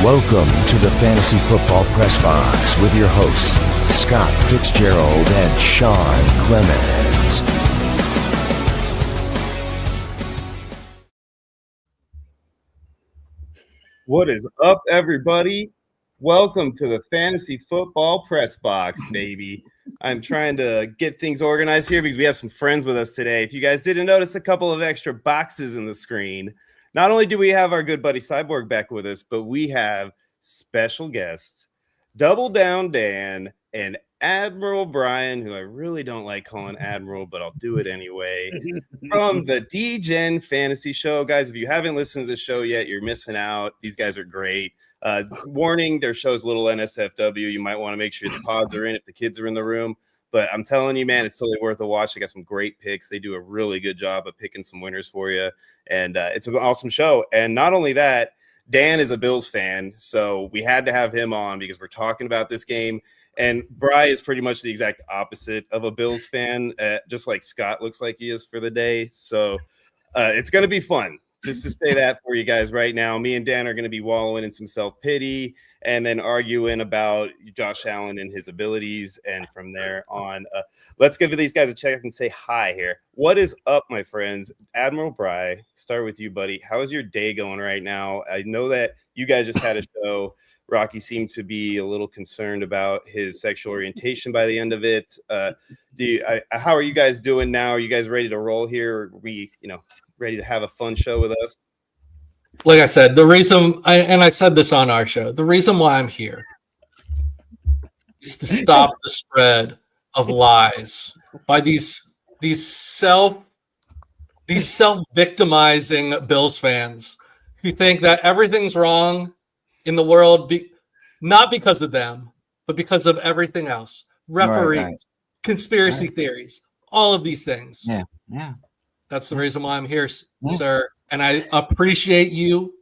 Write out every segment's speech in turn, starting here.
Welcome to the Fantasy Football Press Box with your hosts, Scott Fitzgerald and Sean Clemens. What is up, everybody? Welcome to the Fantasy Football Press Box, baby. I'm trying to get things organized here because we have some friends with us today. If you guys didn't notice a couple of extra boxes in the screen, not only do we have our good buddy Cyborg back with us, but we have special guests, Double Down Dan and Admiral Brian, who I really don't like calling Admiral, but I'll do it anyway, from the Degen Fantasy show. Guys, if you haven't listened to the show yet, you're missing out. These guys are great. Warning, their show's a little NSFW. You might want to make sure the pods are in if the kids are in the room. But I'm telling you, man, it's totally worth a watch. They got some great picks. They do a really good job of picking some winners for you. And it's an awesome show. And not only that, Dan is a Bills fan. So we had to have him on because we're talking about this game. And Bri is pretty much the exact opposite of a Bills fan, just like Scott looks like he is for the day. So it's going to be fun. Just to say that for you guys right now, me and Dan are going to be wallowing in some self-pity and then arguing about Josh Allen and his abilities. And from there on, let's give these guys a check and say hi here. What is up, my friends? Admiral Bry, start with you, buddy. How is your day going right now? I know that you guys just had a show. Rocky seemed to be a little concerned about his sexual orientation by the end of it. How are you guys doing now? Are you guys ready to roll here? Are we, ready to have a fun show with us? Like I said, the reason, I said this on our show, the reason why I'm here is to stop the spread of lies by these self-victimizing Bills fans who think that everything's wrong in the world, not because of them, but because of everything else. Referees, right. Conspiracy theories, all of these things. Yeah. That's the reason why I'm here, sir. And I appreciate you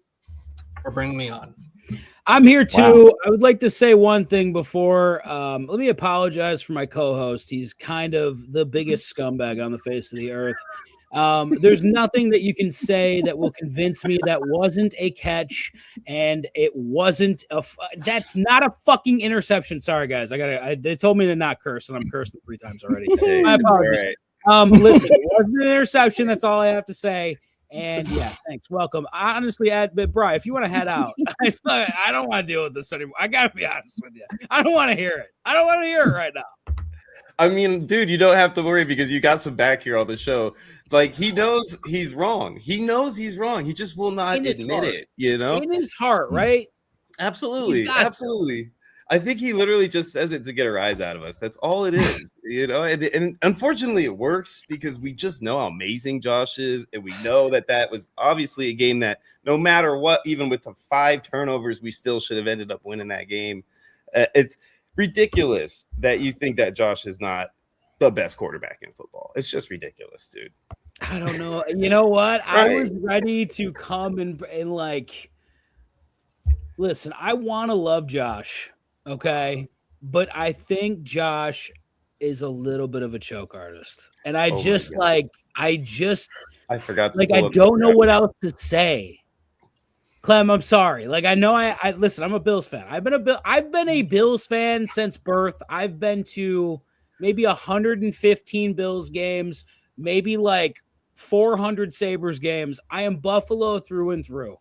for bringing me on. I'm here too. Wow. I would like to say one thing before. Let me apologize for my co-host. He's kind of the biggest scumbag on the face of the earth. There's nothing that you can say that will convince me that wasn't a catch and it wasn't that's not a fucking interception. Sorry, guys. They told me to not curse, and I'm cursing 3 times already. My apologies. Right. Listen, it wasn't an interception. That's all I have to say. And yeah, thanks. Welcome. Honestly, but Bri, if you want to head out, I don't want to deal with this anymore. I got to be honest with you. I don't want to hear it. I don't want to hear it right now. I mean, dude, you don't have to worry because you got some back here on the show. Like, he knows he's wrong. He knows he's wrong. He just will not admit it, In his heart, right? Absolutely. Absolutely. I think he literally just says it to get a rise out of us. That's all it is, And unfortunately, it works because we just know how amazing Josh is, and we know that was obviously a game that no matter what, even with the 5 turnovers, we still should have ended up winning that game. It's ridiculous that you think that Josh is not the best quarterback in football. It's just ridiculous, dude. I don't know. You know what? Right. I was ready to come and like, listen, I want to love Josh. Okay, but I think Josh is a little bit of a choke artist, and I forgot. I don't know what else to say. Clem, I'm sorry. Like, I know I listen. I'm a Bills fan. I've been a Bills fan since birth. I've been to maybe 115 Bills games, maybe like 400 Sabres games. I am Buffalo through and through.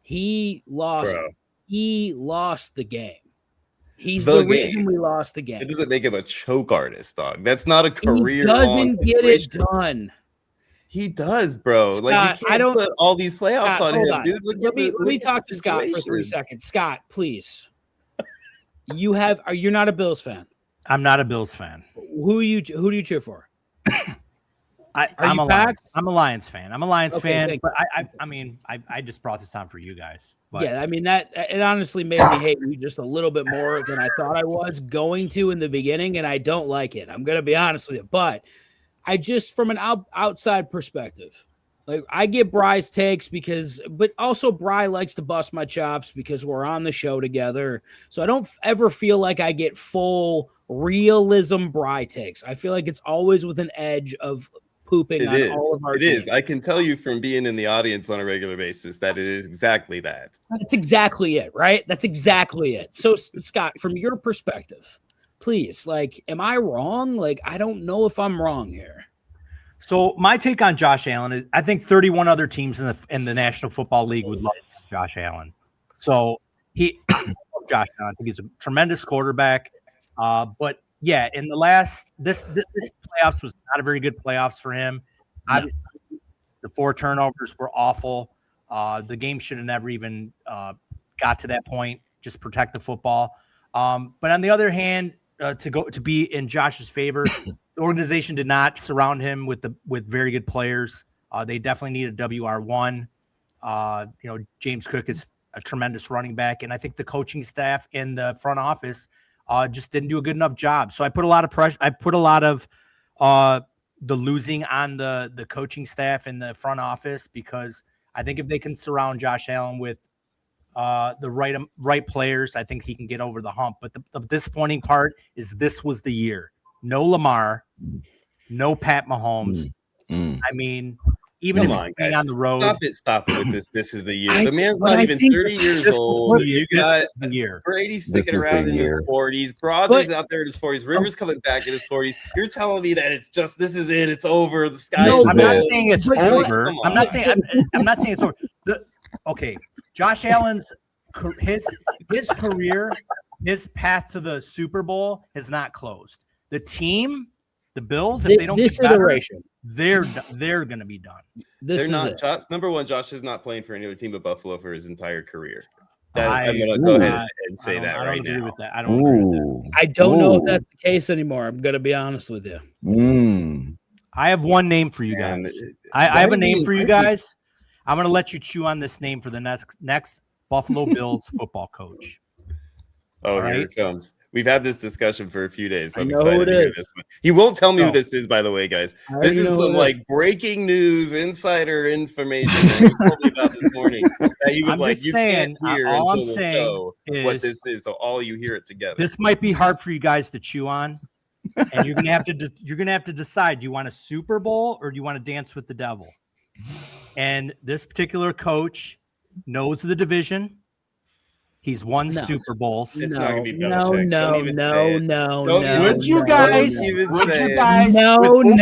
He lost. Bro. He lost the game. He's the reason we lost the game. It doesn't make him a choke artist, dog. That's not a career. He doesn't get it done. He does, bro. Scott, like, you can't put all these playoffs Scott, on him, on. dude. Let me talk to Scott for 3 seconds. Scott, please. You're not a Bills fan. I'm not a Bills fan. Who do you cheer for? I'm a Lions fan. I'm a Lions fan, but I just brought this on for you guys. But. Yeah, I mean, that it honestly made me hate you just a little bit more than I thought I was going to in the beginning, and I don't like it. I'm going to be honest with you, but I just, from an outside perspective, like, I get Bry's takes but also Bry likes to bust my chops because we're on the show together. So I don't ever feel like I get full realism Bry takes. I feel like it's always with an edge of pooping on all of our teams. It is. I can tell you from being in the audience on a regular basis that it is exactly that. That's exactly it, right? That's exactly it. So, Scott, from your perspective, please, like, am I wrong? Like, I don't know if I'm wrong here. So my take on Josh Allen is I think 31 other teams in the National Football League would love Josh Allen. So I love Josh Allen. I think he's a tremendous quarterback. But yeah, in the last this playoffs was not a very good playoffs for him. Obviously, the 4 turnovers were awful. The game should have never even got to that point. Just protect the football. But on the other hand, to be in Josh's favor, the organization did not surround him with very good players. They definitely need a WR1. James Cook is a tremendous running back, and I think the coaching staff and the front office just didn't do a good enough job. So I put a lot of pressure. I put a lot of the losing on the coaching staff and the front office, because I think if they can surround Josh Allen with the right players, I think he can get over the hump. But the disappointing part is this was the year. No Lamar, no Pat Mahomes. I mean, even if he's on the road. Stop it with this. This is the year. The man's not even 30 years old. You got Brady sticking around in his 40s. Broderick's out there in his 40s. Rivers coming back in his 40s. You're telling me that it's just this is it. It's over. The sky. I'm not saying it's over. I'm not saying it's over. Okay, Josh Allen's his career, his path to the Super Bowl has not closed. The team, the Bills, if they don't get better, they're going to be done. They're not. Number one, Josh is not playing for any other team but Buffalo for his entire career. I'm going to go ahead and say that right now. I don't agree with that. I don't know if that's the case anime. I'm going to be honest with you. I have one name for you guys. I have a name for you guys. I'm going to let you chew on this name for the next Buffalo Bills football coach. Oh, here it comes. We've had this discussion for a few days. So I'm excited to hear this one. He won't tell me who this is, by the way, guys. This is some breaking news, insider information that he told me about this morning. That he was you can't hear until the show what this is. So all you hear it together. This might be hard for you guys to chew on, and you're gonna have to decide: do you want a Super Bowl or do you want to dance with the devil? And this particular coach knows the division. He's won Super Bowls. It's not gonna be Belichick. No. Would you guys? No. Open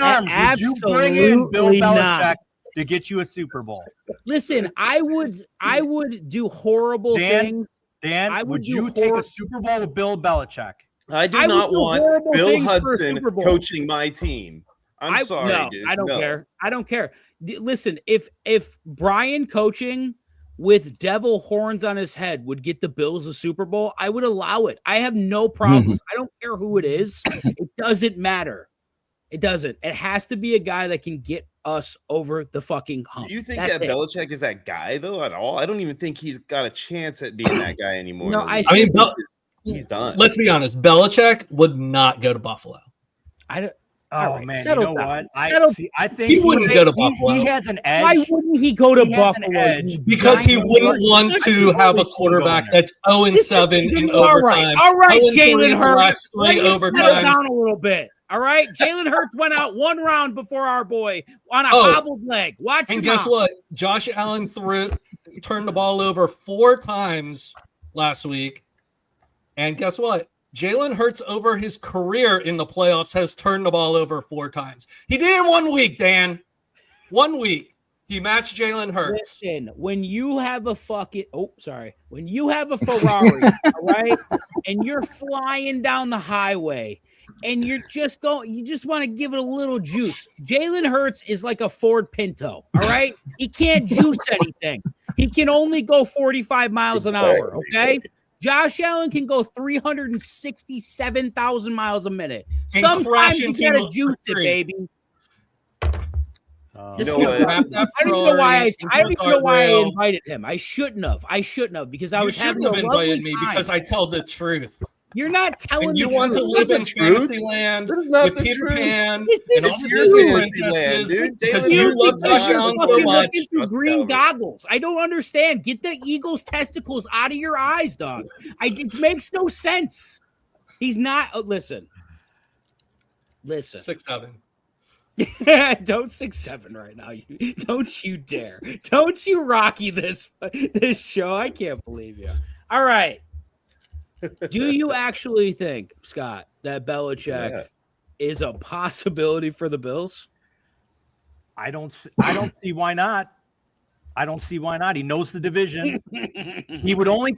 arms. Would you bring in Bill Belichick to get you a Super Bowl? Listen, I would do horrible things. Dan, would you take a Super Bowl with Bill Belichick? I do not want Bill Hudson coaching my team. I'm sorry. No, dude. I don't care. Listen, if Brian coaching with devil horns on his head would get the Bills a Super Bowl, I would allow it. I have no problems. I don't care who it is. It doesn't matter. It doesn't. It has to be a guy that can get us over the fucking hump. Do you think that Belichick is that guy, though, at all? I don't even think he's got a chance at being that guy anymore. No, I mean, he's done. Let's be honest. Belichick would not go to Buffalo. Man, settle you know down. what? I think he wouldn't go to Buffalo. He has an edge. Why wouldn't he go to Buffalo? Because he wouldn't want to have a quarterback that's 0-7 in overtime. All right, Jalen Hurts. Settle down a little bit. All right, Jalen Hurts went out one round before our boy on a hobbled leg. And guess what? Josh Allen turned the ball over 4 times last week. And guess what? Jalen Hurts over his career in the playoffs has turned the ball over 4 times. He did it in 1 week, Dan. 1 week. He matched Jalen Hurts. Listen, when you have a when you have a Ferrari, all right, and you're flying down the highway and you just want to give it a little juice. Jalen Hurts is like a Ford Pinto, all right? He can't juice anything. He can only go 45 miles an hour, okay? Josh Allen can go 367,000 miles a minute. Sometimes you gotta juice it, baby. I don't even know why I invited him. I shouldn't have because I was having a lovely time. Because I tell the truth. You're not telling and the you want truth. to live in Fantasyland with Peter Pan and all the Disney princesses because you love Josh Allen so much. Through green goggles. I don't understand. Get the Eagles' testicles out of your eyes, dog. It makes no sense. He's not. Listen. 6'7". Don't 6-7 right now. Don't you dare. Don't you Rocky this show. I can't believe you. All right. Do you actually think, Scott, that Belichick is a possibility for the Bills? I don't see why not. I don't see why not. He knows the division. He would only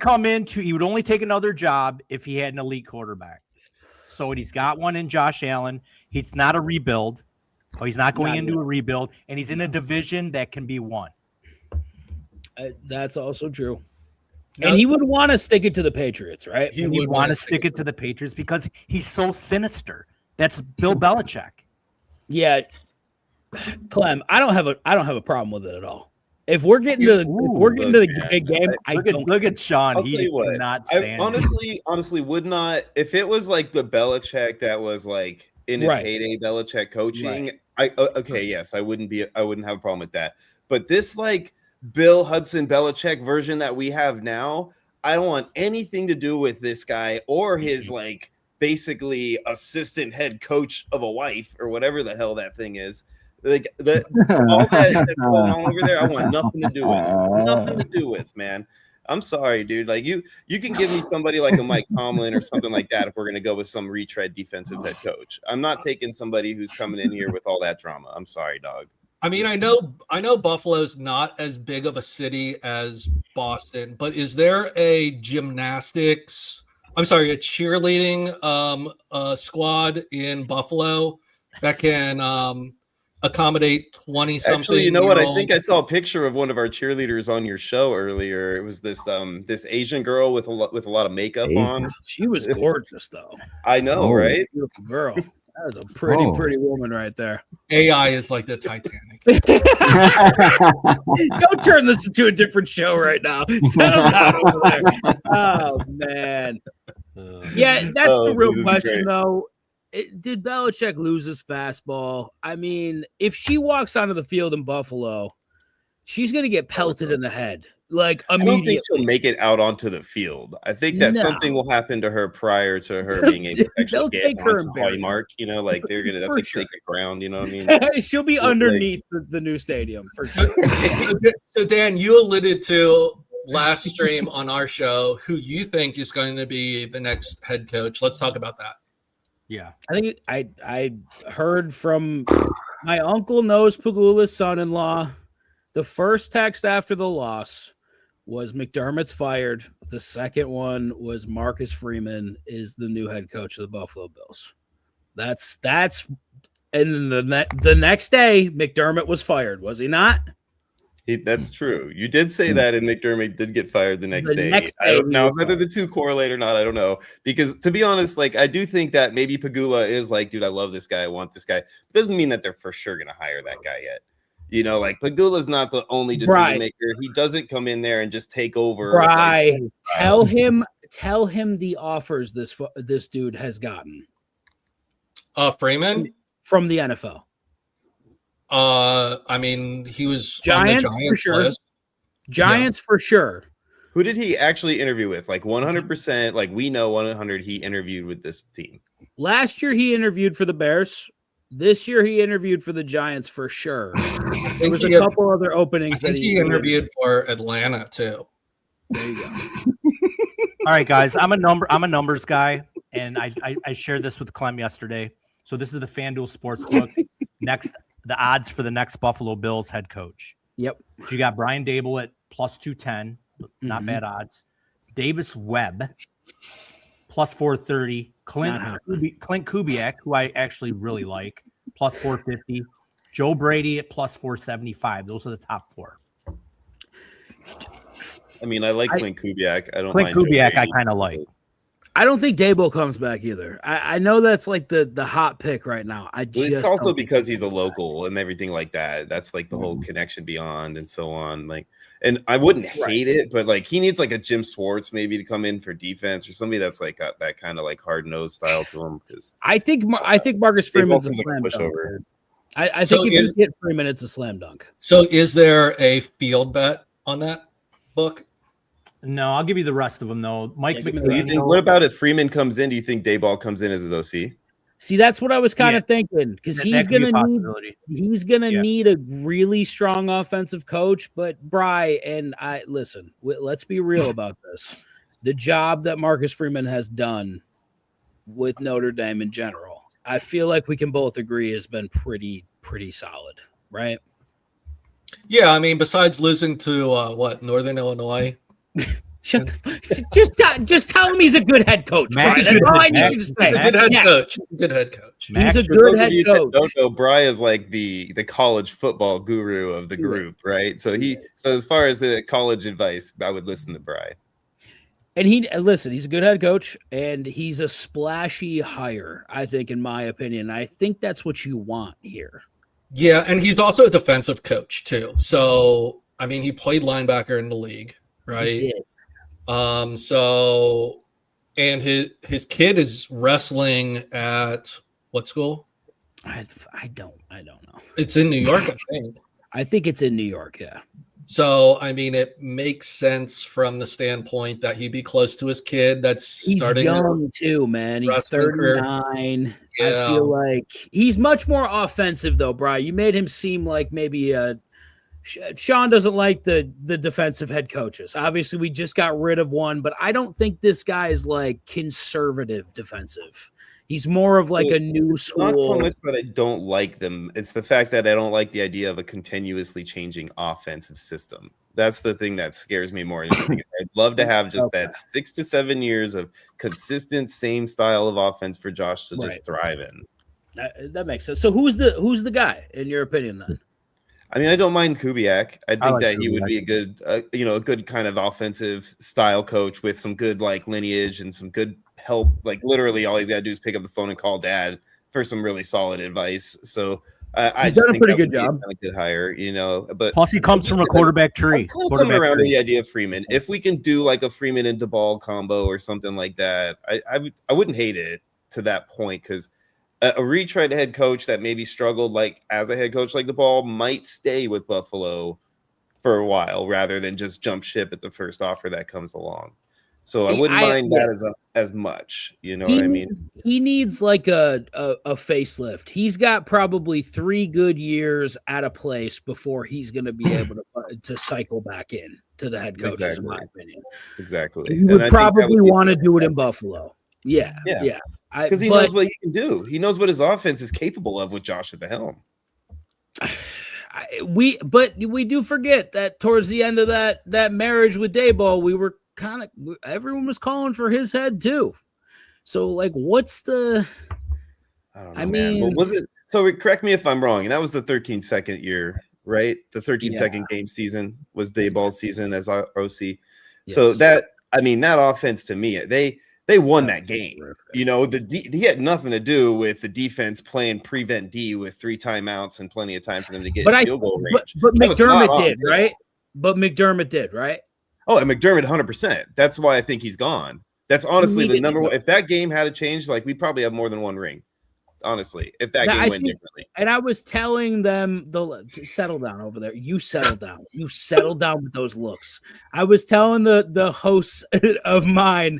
take another job if he had an elite quarterback. So he's got one in Josh Allen. He's not a rebuild. He's not going into a rebuild, and he's in a division that can be won. That's also true. And he would want to stick it to the Patriots, right? He would want to stick it to the Patriots because he's so sinister. That's Bill Belichick. Yeah, Clem, I don't have a problem with it at all. If we're getting to the big game, look at Sean. I'll He tell you what, cannot I stand honestly would not. If it was like the Belichick that was like in his heyday, Belichick coaching, yes, I wouldn't have a problem with that. But this like Bill Hudson Belichick version that we have now, I don't want anything to do with this guy or his like basically assistant head coach of a wife or whatever the hell that thing is. Like all that's going on over there, I want nothing to do with. Nothing to do with, man. I'm sorry, dude. Like you can give me somebody like a Mike Tomlin or something like that if we're gonna go with some retread defensive head coach. I'm not taking somebody who's coming in here with all that drama. I'm sorry, dog. I mean, I know Buffalo's not as big of a city as Boston, but is there a cheerleading squad in Buffalo that can accommodate 20-something? Actually, you know what? I think I saw a picture of one of our cheerleaders on your show earlier. It was this Asian girl with a lot of makeup on. She was gorgeous, though. I know, right? Beautiful girl. That was a pretty woman right there. AI is like the Titanic. Don't turn this into a different show right now. Settle down over there. Oh man. Yeah, that's the real question, though. Did Belichick lose his fastball? I mean, if she walks onto the field in Buffalo, she's going to get pelted in the head. Like, immediately. I don't think she'll make it out onto the field. I think that something will happen to her prior to her being able to actually get onto the mark. You know, like that's like sacred ground. You know what I mean? She'll be underneath the new stadium for sure. So, Dan, you alluded to last stream on our show who you think is going to be the next head coach. Let's talk about that. Yeah, I think I heard from my uncle knows Pagula's son-in-law. The first text after the loss was McDermott's fired. The second one was Marcus Freeman is the new head coach of the Buffalo Bills. That's and the next day McDermott was fired, was he not? That's true. You did say that, and McDermott did get fired the next day. Now, whether the two correlate or not, I don't know. Because to be honest, like I do think that maybe Pagula is like, dude, I love this guy. I want this guy. It doesn't mean that they're for sure going to hire that guy yet. You know, like Pagula's not the only decision maker. He doesn't come in there and just take over. Right. Tell him the offers this dude has gotten. Freeman from the NFL. I mean, he was Giants, on the Giants for sure. list. Giants for sure. Who did he actually interview with? Like 100%, like we know 100 he interviewed with this team. Last year he interviewed for the Bears. This year he interviewed for the Giants for sure. There was a couple other openings. I think he interviewed for Atlanta too. There you go. All right, guys. I'm a numbers guy, and I shared this with Clem yesterday. So this is the FanDuel Sportsbook. The odds for the next Buffalo Bills head coach. Yep. You got Brian Dable at plus 210. Not bad odds. Davis Webb plus 430. Clint Kubiak, who I actually really like, plus 450. Joe Brady at plus 475. Those are the top four. I mean, I like Clint Kubiak. I don't Clint mind Kubiak. I kind of like. I don't think Dable comes back either. I know that's like the hot pick right now. It's also because he's a local and everything like that. That's like the whole connection beyond and so on. Like, and I wouldn't hate it, but like he needs like a Jim Schwartz maybe to come in for defense or somebody that's like got that kind of like hard nosed style to him. Because I think Marcus Freeman's a slam dunk. I think if you get Freeman, it's a slam dunk. So is there a field bet on that book? No, I'll give you the rest of them though. Mike McDermott. What about if Freeman comes in? Do you think Dayball comes in as his OC? See, that's what I was kind of thinking, because he's could be a gonna possibility. need a really strong offensive coach. But Bry and I listen. Let's be real about this. The job that Marcus Freeman has done with Notre Dame in general, I feel like we can both agree has been pretty solid, right? Yeah, I mean, besides losing to Northern Illinois. Just tell him he's a good head coach. That's all I need you to say. He's a good head coach. Good head coach. He's a good head coach. Don't know, Bry is like the college football guru of the group, right? So as far as the college advice, I would listen to Bry. And he's a good head coach, and he's a splashy hire, I think, in my opinion. I think that's what you want here. Yeah, and he's also a defensive coach too. So, I mean, he played linebacker in the league, right? He did. And his kid is wrestling at what school? I don't know. It's in New York, I think. I think it's in New York, yeah. So, I mean, it makes sense from the standpoint that he'd be close to his kid that's he's starting young too, man. He's 39. Yeah. I feel like he's much more offensive though, Brian. You made him seem like maybe Sean doesn't like the defensive head coaches. Obviously, we just got rid of one, but I don't think this guy is like conservative defensive. He's more of like a new school. Not so much that I don't like them. It's the fact that I don't like the idea of a continuously changing offensive system. That's the thing that scares me more than anything. I'd love to have just that 6 to 7 years of consistent same style of offense for Josh to just thrive in. That makes sense. So who's the guy in your opinion then? I mean, I don't mind Kubiak. I think that he would be a good, a good kind of offensive style coach with some good like lineage and some good help. Like literally, all he's got to do is pick up the phone and call dad for some really solid advice. So he's done a pretty good job. A good hire, But plus, he comes from a quarterback tree. I'm coming around to the idea of Freeman. If we can do like a Freeman and DeBall combo or something like that, I wouldn't hate it to that point because. A retread head coach that maybe struggled like as a head coach like the ball might stay with Buffalo for a while rather than just jump ship at the first offer that comes along. So I wouldn't mind that as much. You know what I mean? He needs like a facelift. He's got probably 3 good years at a place before he's going to be able to cycle back in to the head coach, in my opinion. Exactly. He would probably want to do it in Buffalo. Yeah. Because he knows what he can do. He knows what his offense is capable of with Josh at the helm. We do forget that towards the end of that marriage with Dayball, we were everyone was calling for his head too. So like, what's the? I don't know, man. Well, was it? So correct me if I'm wrong. And that was the 13-second year, right? The 13-second game season was Dayball's season as OC. Yes. So that offense to me, they won that game. He had nothing to do with the defense playing prevent D with 3 timeouts and plenty of time for them to get field goal range. But McDermott did, right? But McDermott did, right? Oh, and McDermott 100%. That's why I think he's gone. That's honestly the number one. If that game had to change, like we probably have more than one ring. Honestly, if that game went differently. And I was telling them settle down over there. You settle down. You settle down with those looks. I was telling the hosts of mine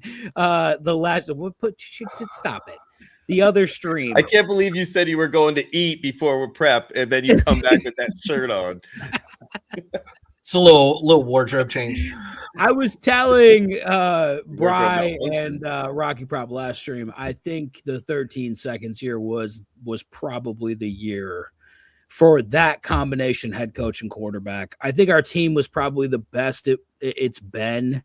stop it. The other stream. I can't believe you said you were going to eat before we're prep, and then you come back with that shirt on. It's a little wardrobe change. I was telling Bry and Rocky Prop last stream, I think the 13 seconds here was probably the year for that combination head coach and quarterback. I think our team was probably the best it's been.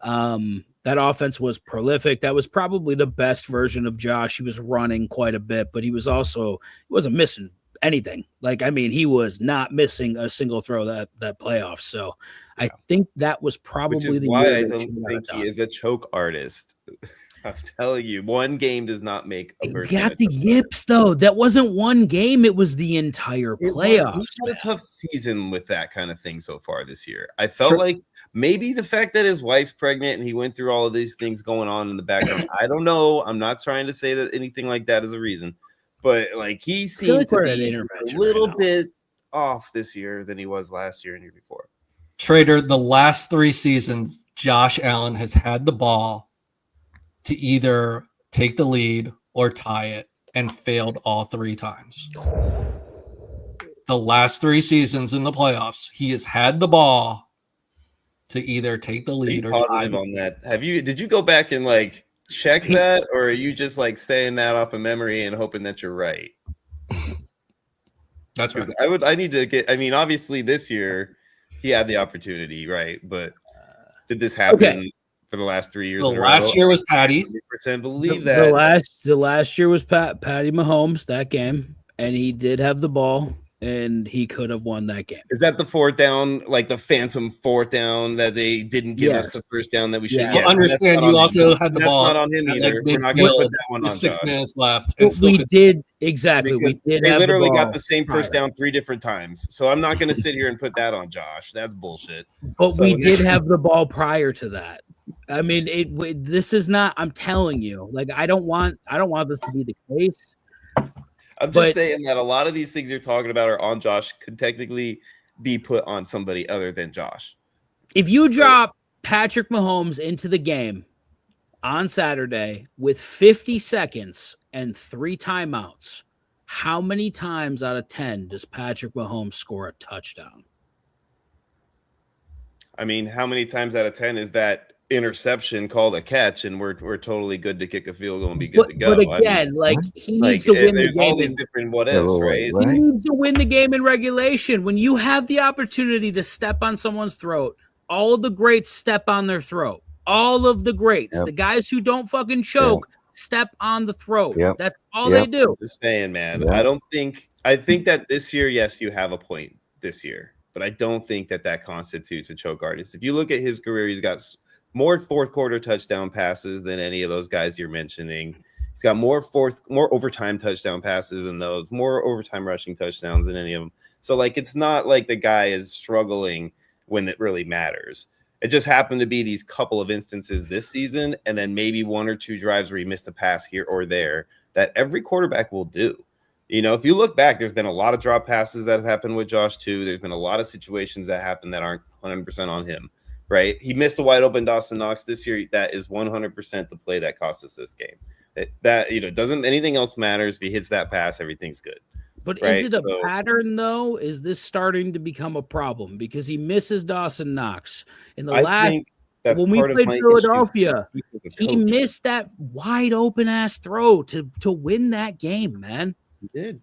That offense was prolific. That was probably the best version of Josh. He was running quite a bit, but he wasn't missing anything. He was not missing a single throw that playoff. So I think that was probably the why year I don't think he is a choke artist. I'm telling you, one game does not make a person. He got the yips though. That wasn't one game. It was the entire playoffs. He's had a tough season with that kind of thing so far this year. I felt like maybe the fact that his wife's pregnant and he went through all of these things going on in the background. I don't know. I'm not trying to say that anything like that is a reason. But like he seemed to be a little bit off this year than he was last year and year before. Trader, the last 3 seasons, Josh Allen has had the ball to either take the lead or tie it. and failed all 3 times. The last 3 seasons in the playoffs, he has had the ball to either take the lead or positive on that. Did you go back and like check that, or are you just like saying that off of memory and hoping that you're right? That's right. I need to get. I mean, obviously this year he had the opportunity, right? But did this happen for the last 3 years? The last year was Patty. 100% believe that. The last year was Patty Mahomes that game, and he did have the ball. And he could have won that game. Is that the 4th down, like the phantom 4th down that they didn't give us the first down that we should? Well, understand you also had the ball. That's not on him either. We're not going to put that one on 6 Josh. minutes left. We did exactly. Because we did. They have literally the ball got the same first down 3 different times. So I'm not going to sit here and put that on Josh. That's bullshit. But we did have the ball prior to that. I mean, this is not. I'm telling you, like I don't want this to be the case. I'm just saying that a lot of these things you're talking about are on Josh could technically be put on somebody other than Josh. If you drop Patrick Mahomes into the game on Saturday with 50 seconds and 3 timeouts, how many times out of 10 does Patrick Mahomes score a touchdown? I mean, how many times out of 10 is that interception called a catch, and we're totally good to kick a field goal and be good to go? But again, he needs to win the game. All these different what ifs, right? He needs to win the game in regulation. When you have the opportunity to step on someone's throat, all of the greats step on their throat. All of the greats, the guys who don't fucking choke, step on the throat. That's all they do. I'm just saying, man. I think that this year, yes, you have a point this year, but I don't think that constitutes a choke artist. If you look at his career, he's got more 4th quarter touchdown passes than any of those guys you're mentioning. He's got more overtime touchdown passes than those, more overtime rushing touchdowns than any of them. So like, it's not like the guy is struggling when it really matters. It just happened to be these couple of instances this season, and then maybe 1 or 2 drives where he missed a pass here or there that every quarterback will do. You know, if you look back, there's been a lot of drop passes that have happened with Josh too. There's been a lot of situations that happen that aren't 100% on him. Right, he missed a wide open Dawson Knox this year. That is 100% the play that cost us this game. That doesn't anything else matters. If he hits that pass, everything's good. But is it a pattern though? Is this starting to become a problem because he misses Dawson Knox in the when we played Philadelphia? He missed that wide open ass throw to win that game, man. He did.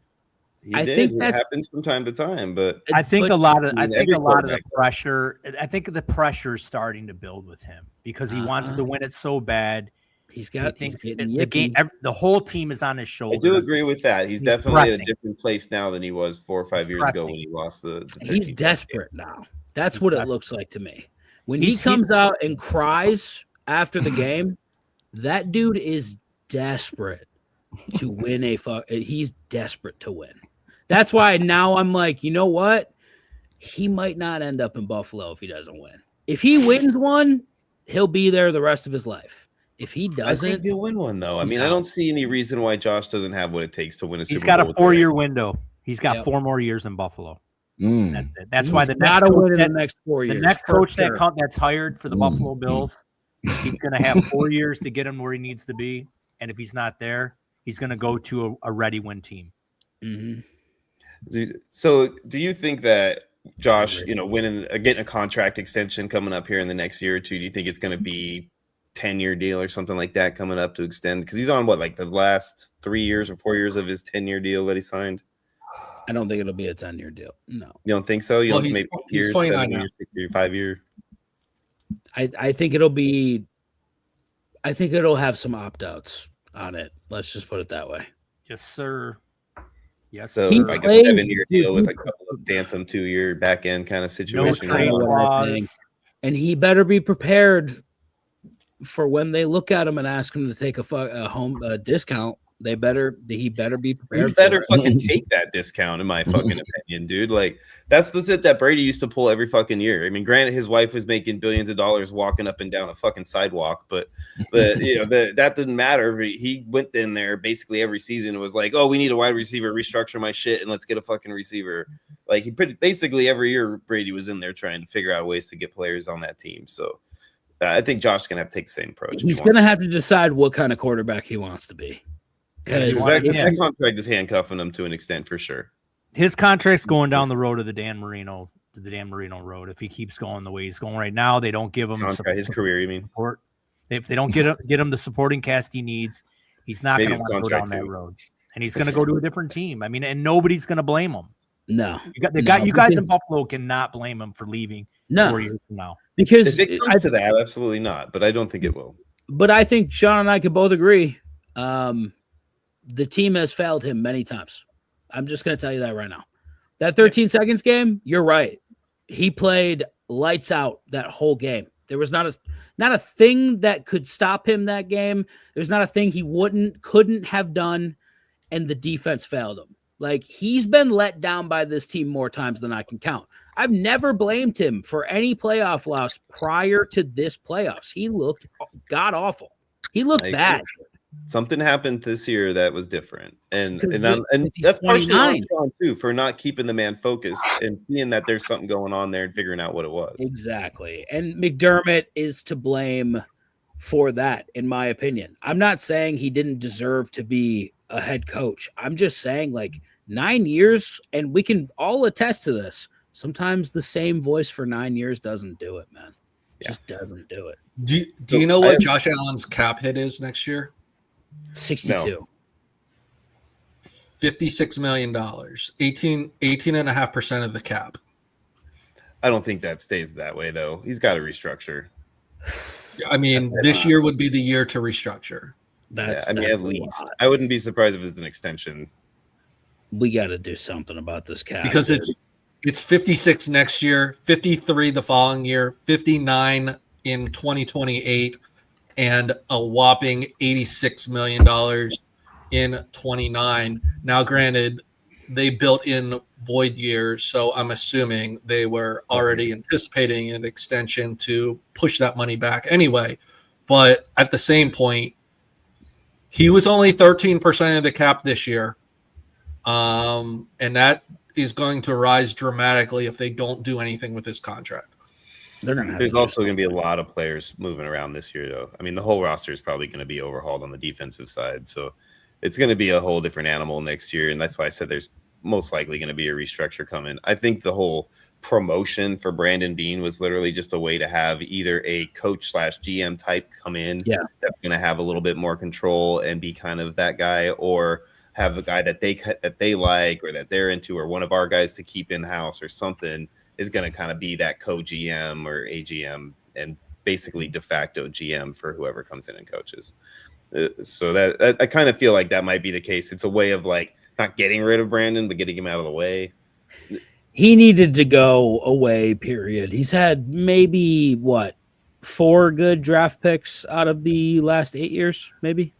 I think that happens from time to time, but I think a lot of the pressure. I think the pressure is starting to build with him because he wants to win it so bad. He thinks the game. The whole team is on his shoulder. I do agree with that. He's definitely at a different place now than he was 4 or 5 years ago when he lost the He's desperate now. That's what it looks like to me. When he comes out and cries after the game, that dude is desperate to win he's desperate to win. That's why now I'm like, you know what? He might not end up in Buffalo if he doesn't win. If he wins one, he'll be there the rest of his life. If he doesn't, I think he'll win one, though. I mean, I don't see any reason why Josh doesn't have what it takes to win a Super Bowl. He's got a 4-year window. He's got 4 more years in Buffalo. That's it. That's why the next 4 years. The next coach that's hired for the Buffalo Bills, he's going to have 4 years to get him where he needs to be. And if he's not there, he's going to go to a ready win team. Mm-hmm. So do you think that Josh, getting a contract extension coming up here in the next year or two, do you think it's going to be 10-year deal or something like that coming up to extend? Because he's on the last 3 years or 4 years of his 10-year deal that he signed? I don't think it'll be a 10-year deal. No. You don't think so? Maybe years, 7 years, 6 years, 5 years? I think it'll have some opt-outs on it. Let's just put it that way. Yes, sir. Yes. So like a 7-year deal with a couple of phantom 2-year back end kind of situation. And he better be prepared for when they look at him and ask him to take a home discount. He better be prepared. He better fucking take that discount, in my fucking opinion, dude. Like that's the tip that Brady used to pull every fucking year. I mean, granted, his wife was making billions of dollars walking up and down a fucking sidewalk, but that didn't matter. He went in there basically every season and was like, "Oh, we need a wide receiver, restructure my shit, and let's get a fucking receiver." Like basically every year, Brady was in there trying to figure out ways to get players on that team. So I think Josh's gonna have to take the same approach. He's gonna have to decide what kind of quarterback he wants to be. That contract is handcuffing him to an extent for sure. His contract's going down the road of the Dan Marino road. If he keeps going the way he's going right now, they don't give him his career. You mean support? If they don't get him the supporting cast he needs, he's not going to want to go down that road, and he's going to go to a different team. I mean, and nobody's going to blame him. No, you guys in Buffalo cannot blame him for leaving 4 years from now. Because if it comes to that, absolutely not. But I don't think it will. But I think Sean and I could both agree. The team has failed him many times. I'm just going to tell you that right now. That 13 seconds game, you're right. He played lights out that whole game. There was not a thing that could stop him that game. There's not a thing he couldn't have done, and the defense failed him. Like, he's been let down by this team more times than I can count. I've never blamed him for any playoff loss prior to this playoffs. He looked god-awful. He looked bad. Something happened this year that was different, and that's partially on Sean too for not keeping the man focused and seeing that there's something going on there and figuring out what it was. Exactly, and McDermott is to blame for that, in my opinion. I'm not saying he didn't deserve to be a head coach. I'm just saying, like, 9 years, and we can all attest to this. Sometimes the same voice for 9 years doesn't do it, man. Just doesn't do it. Do you know what Josh Allen's cap hit is next year? 62. $56 million, 18.5% of the cap. I don't think that stays that way, though. He's got to restructure. I mean, this year would be the year to restructure. At least. I wouldn't be surprised if it's an extension. We got to do something about this cap. Because it's 56 next year, 53 the following year, 59 in 2028, and a whopping $86 million in 29. Now, granted, they built in void years, so I'm assuming they were already anticipating an extension to push that money back anyway. But at the same point, he was only 13% of the cap this year. And that is going to rise dramatically if they don't do anything with his contract. There's also going to be a lot of players moving around this year, though. I mean, the whole roster is probably going to be overhauled on the defensive side. So it's going to be a whole different animal next year. And that's why I said there's most likely going to be a restructure coming. I think the whole promotion for Brandon Beane was literally just a way to have either a coach / GM type come in that's going to have a little bit more control and be kind of that guy, or have a guy that they like or that they're into, or one of our guys to keep in house or something is going to kind of be that co-GM or AGM and basically de facto GM for whoever comes in and coaches. So that I kind of feel like that might be the case. It's a way of like not getting rid of Brandon, but getting him out of the way. He needed to go away, period. He's had maybe 4 good draft picks out of the last 8 years, maybe.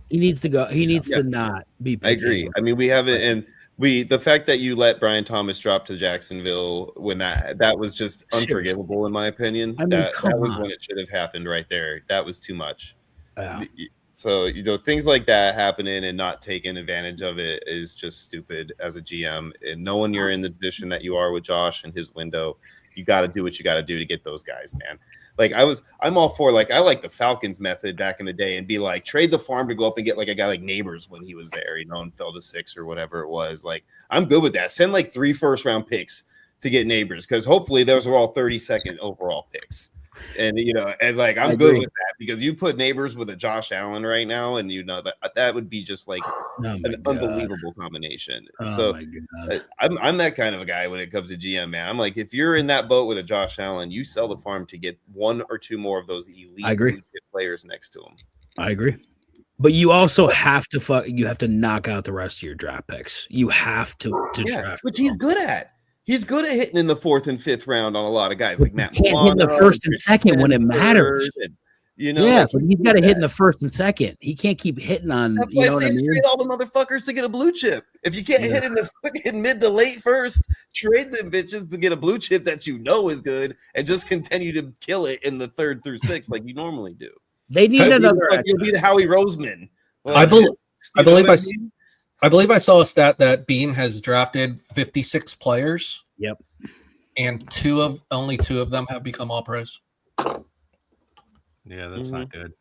He needs to go. He needs to not be picky. I agree. I mean, we haven't, and the fact that you let Brian Thomas drop to Jacksonville when that was just unforgivable, in my opinion. I mean, that was when it should have happened right there. That was too much. Yeah. So, things like that happening and not taking advantage of it is just stupid as a GM. And knowing you're in the position that you are with Josh and his window, you got to do what you got to do to get those guys, man. Like I'm all for, like, I like the Falcons method back in the day and be like, trade the farm to go up and get like a guy like Neighbors when he was there, and fell to 6 or whatever it was. Like, I'm good with that. Send like 3 first-round picks to get Neighbors, because hopefully those are all 32nd overall picks. And and like I'm good with that, because you put Neighbors with a Josh Allen right now, and that would be just like an unbelievable combination. I'm that kind of a guy when it comes to GM, man. I'm like, if you're in that boat with a Josh Allen, you sell the farm to get 1 or 2 more of those elite players next to him. I agree. But you also have to knock out the rest of your draft picks. You have to draft, which he's good at. He's good at hitting in the 4th and 5th round on a lot of guys, like Matt. He can't hit in the 1st and 2nd when it matters. But he's got to hit in the 1st and 2nd. He can't keep hitting on. That's why I say trade all the motherfuckers to get a blue chip. If you can't hit in the fucking mid to late 1st, trade them bitches to get a blue chip that is good, and just continue to kill it in the 3rd through 6th like you normally do. They need another. You'll be the Howie Roseman. I believe I saw a stat that Bean has drafted 56 players. Yep. And only two of them have become all pros. Yeah, that's not good.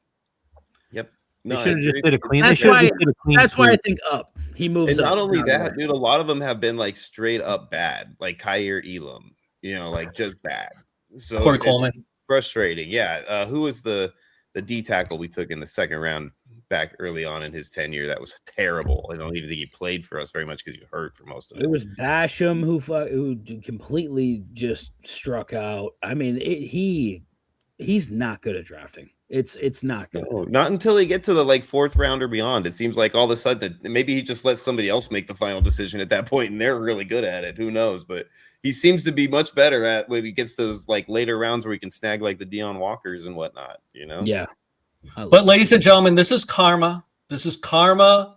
Yep. They No, should have just did a clean. That's why I think up. He moves and up. not only that, dude, a lot of them have been like straight up bad, like Kyer Elam, like just bad. So Corey Coleman. Frustrating. Yeah. Who was the D tackle we took in the second round back early on in his tenure? That was terrible. I don't even think he played for us very much because he hurt for most of it. It was Basham who completely just struck out. I mean, he's not good at drafting. It's not good. No, not until they get to the like fourth round or beyond. It seems like all of a sudden maybe he just lets somebody else make the final decision at that point, and they're really good at it. Who knows? But he seems to be much better at when he gets those like later rounds where he can snag like the Deion Walkers and whatnot. Yeah. But ladies and gentlemen, this is karma. This is karma.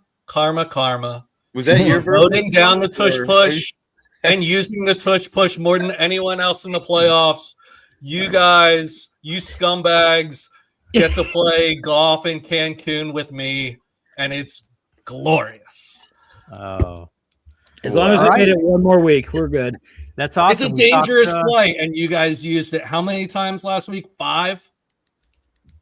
Was that your loading down the tush push and using the tush push more than anyone else in the playoffs? You guys, you scumbags, get to play golf in Cancun with me, and it's glorious. Oh, as long as we made it one more week, we're good. That's awesome. It's a dangerous play, and you guys used it how many times last week? 5?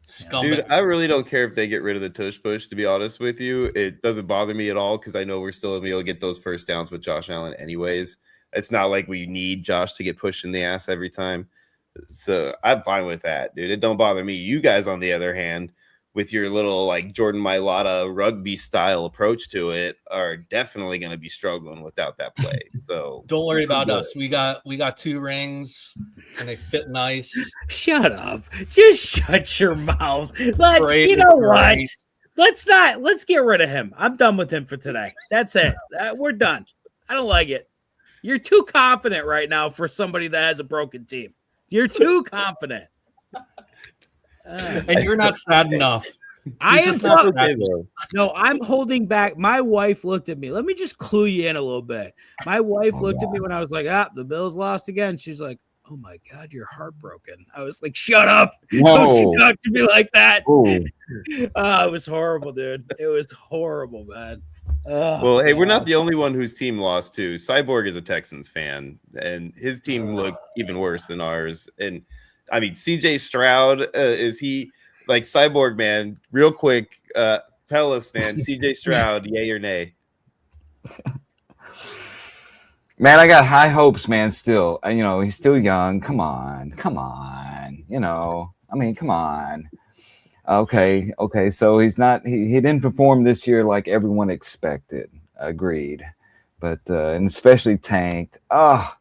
Scumbags. Dude, I really don't care if they get rid of the tush push, to be honest with you. It doesn't bother me at all because I know we're still going to be able to get those first downs with Josh Allen anyways. It's not like we need Josh to get pushed in the ass every time. So I'm fine with that, dude. It don't bother me. You guys, on the other hand, with your little like Jordan Mailata rugby style approach to it, are definitely going to be struggling without that play. So don't worry about us. We got 2 rings and they fit nice. Shut up. Just shut your mouth. You know what? Let's get rid of him. I'm done with him for today. That's it. We're done. I don't like it. You're too confident right now for somebody that has a broken team. You're too confident. And you're not sad enough. I'm holding back. My wife looked at me. Let me just clue you in a little bit. My wife looked at me when I was like, the Bills lost again. She's like, oh my God, you're heartbroken. I was like, shut up. Don't you talk to me like that. It was horrible, dude. It was horrible, man. Well, hey, we're not the only one whose team lost too. Cyborg is a Texans fan, and his team looked even worse than ours. And I mean, CJ Stroud, is he like Cyborg, man? Real quick, tell us, man, CJ Stroud, yay or nay? Man, I got high hopes, man. Still, he's still young. Come on. Come on. Okay. So he didn't perform this year like everyone expected. Agreed. But and especially tanked. I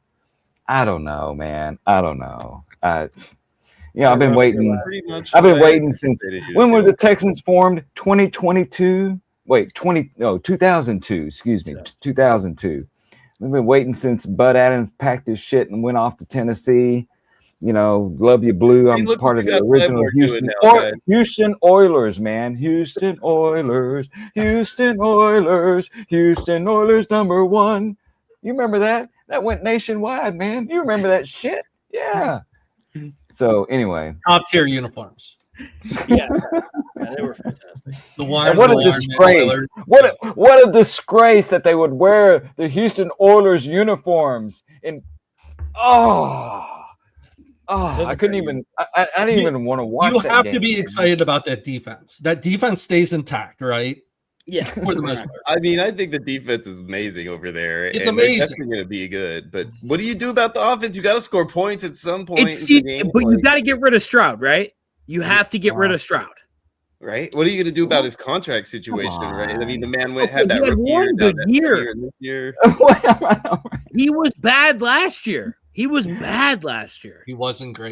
don't know, man. I don't know. I've been waiting. I've been waiting since when were the Texans formed? 2022. 2002. Excuse me, 2002. We've been waiting since Bud Adams packed his shit and went off to Tennessee. Love you, Blue. I'm part of the original Houston Oilers, man. Houston Oilers, number 1. You remember that? That went nationwide, man. You remember that shit? Yeah. So anyway, top tier uniforms. Yeah, they were fantastic. What a disgrace! What a disgrace that they would wear the Houston Oilers uniforms. I couldn't even. I didn't even want to watch. You that have game. to be excited about that defense. That defense stays intact, right? Yeah, for the most part. I mean, I think the defense is amazing over there. It's amazing. It's definitely going to be good. But what do you do about the offense? You got to score points at some point. But you got to get rid of Stroud, right? You have to get rid of Stroud. Right? What are you going to do about his contract situation, right? I mean, the man had that one good year. This year. He was bad last year. He wasn't great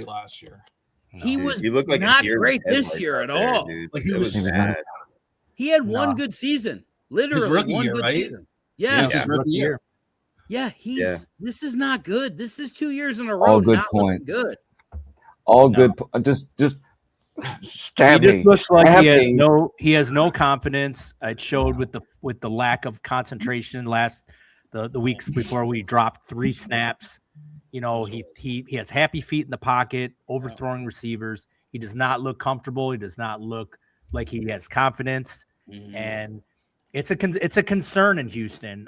last year. He looked like not great this year at all. Like he was bad. He had one good season. Literally one good season. Yeah. His rookie year. Yeah, this is not good. This is 2 years in a row. All good points. Good. All good. Just stab me. He just looks like he has no confidence. It showed with the lack of concentration the weeks before we dropped 3 snaps. He has happy feet in the pocket, overthrowing receivers. He does not look comfortable. He does not look like he has confidence, and it's a concern in Houston.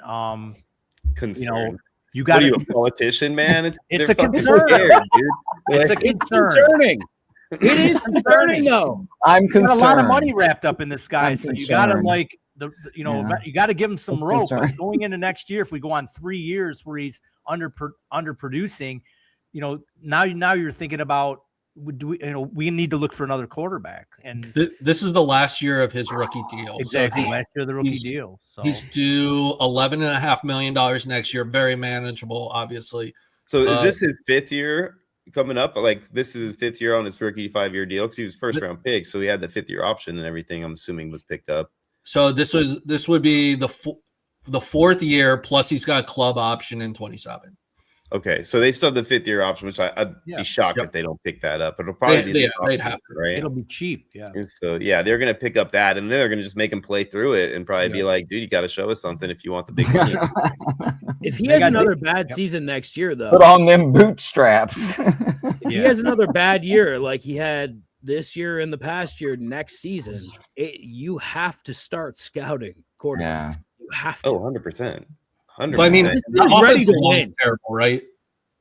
Concern. You got a politician, man. It's a concern, scared, dude. It's a concern. Concerning. It is concerning, though. I'm Got concerned. a lot of money wrapped up in this guy, I'm so you got to concerned. like you got to give him some It's rope. But concerning. going into next year, if we go on 3 years where he's underproducing, now you're thinking about we need to look for another quarterback, and This is the last year of his rookie deal. exactly So last year of the rookie deal. So he's due $11.5 million next year. Very manageable, obviously. So is this his 5th year coming up? Like this is his 5th year on his rookie 5-year deal because he was first round pick, so he had the 5th year option and everything. I'm assuming was picked up. So this would be the 4th year plus he's got a club option in 27. Okay, so they still have the 5th year option, which I'd be shocked if they don't pick that up. But it'll probably they'd have to, right? it'll be cheap. Yeah. And so they're gonna pick up that, and then they're gonna just make him play through it, and probably be like, "Dude, you got to show us something if you want the big money." If he has another bad season next year, though, Put on them bootstraps. if he has another bad year like he had this year and the past year, next season, you have to start scouting quarterbacks. Yeah. You have to. 100%. 100%. But I mean, This the team's ready offensive to line's win. terrible, right?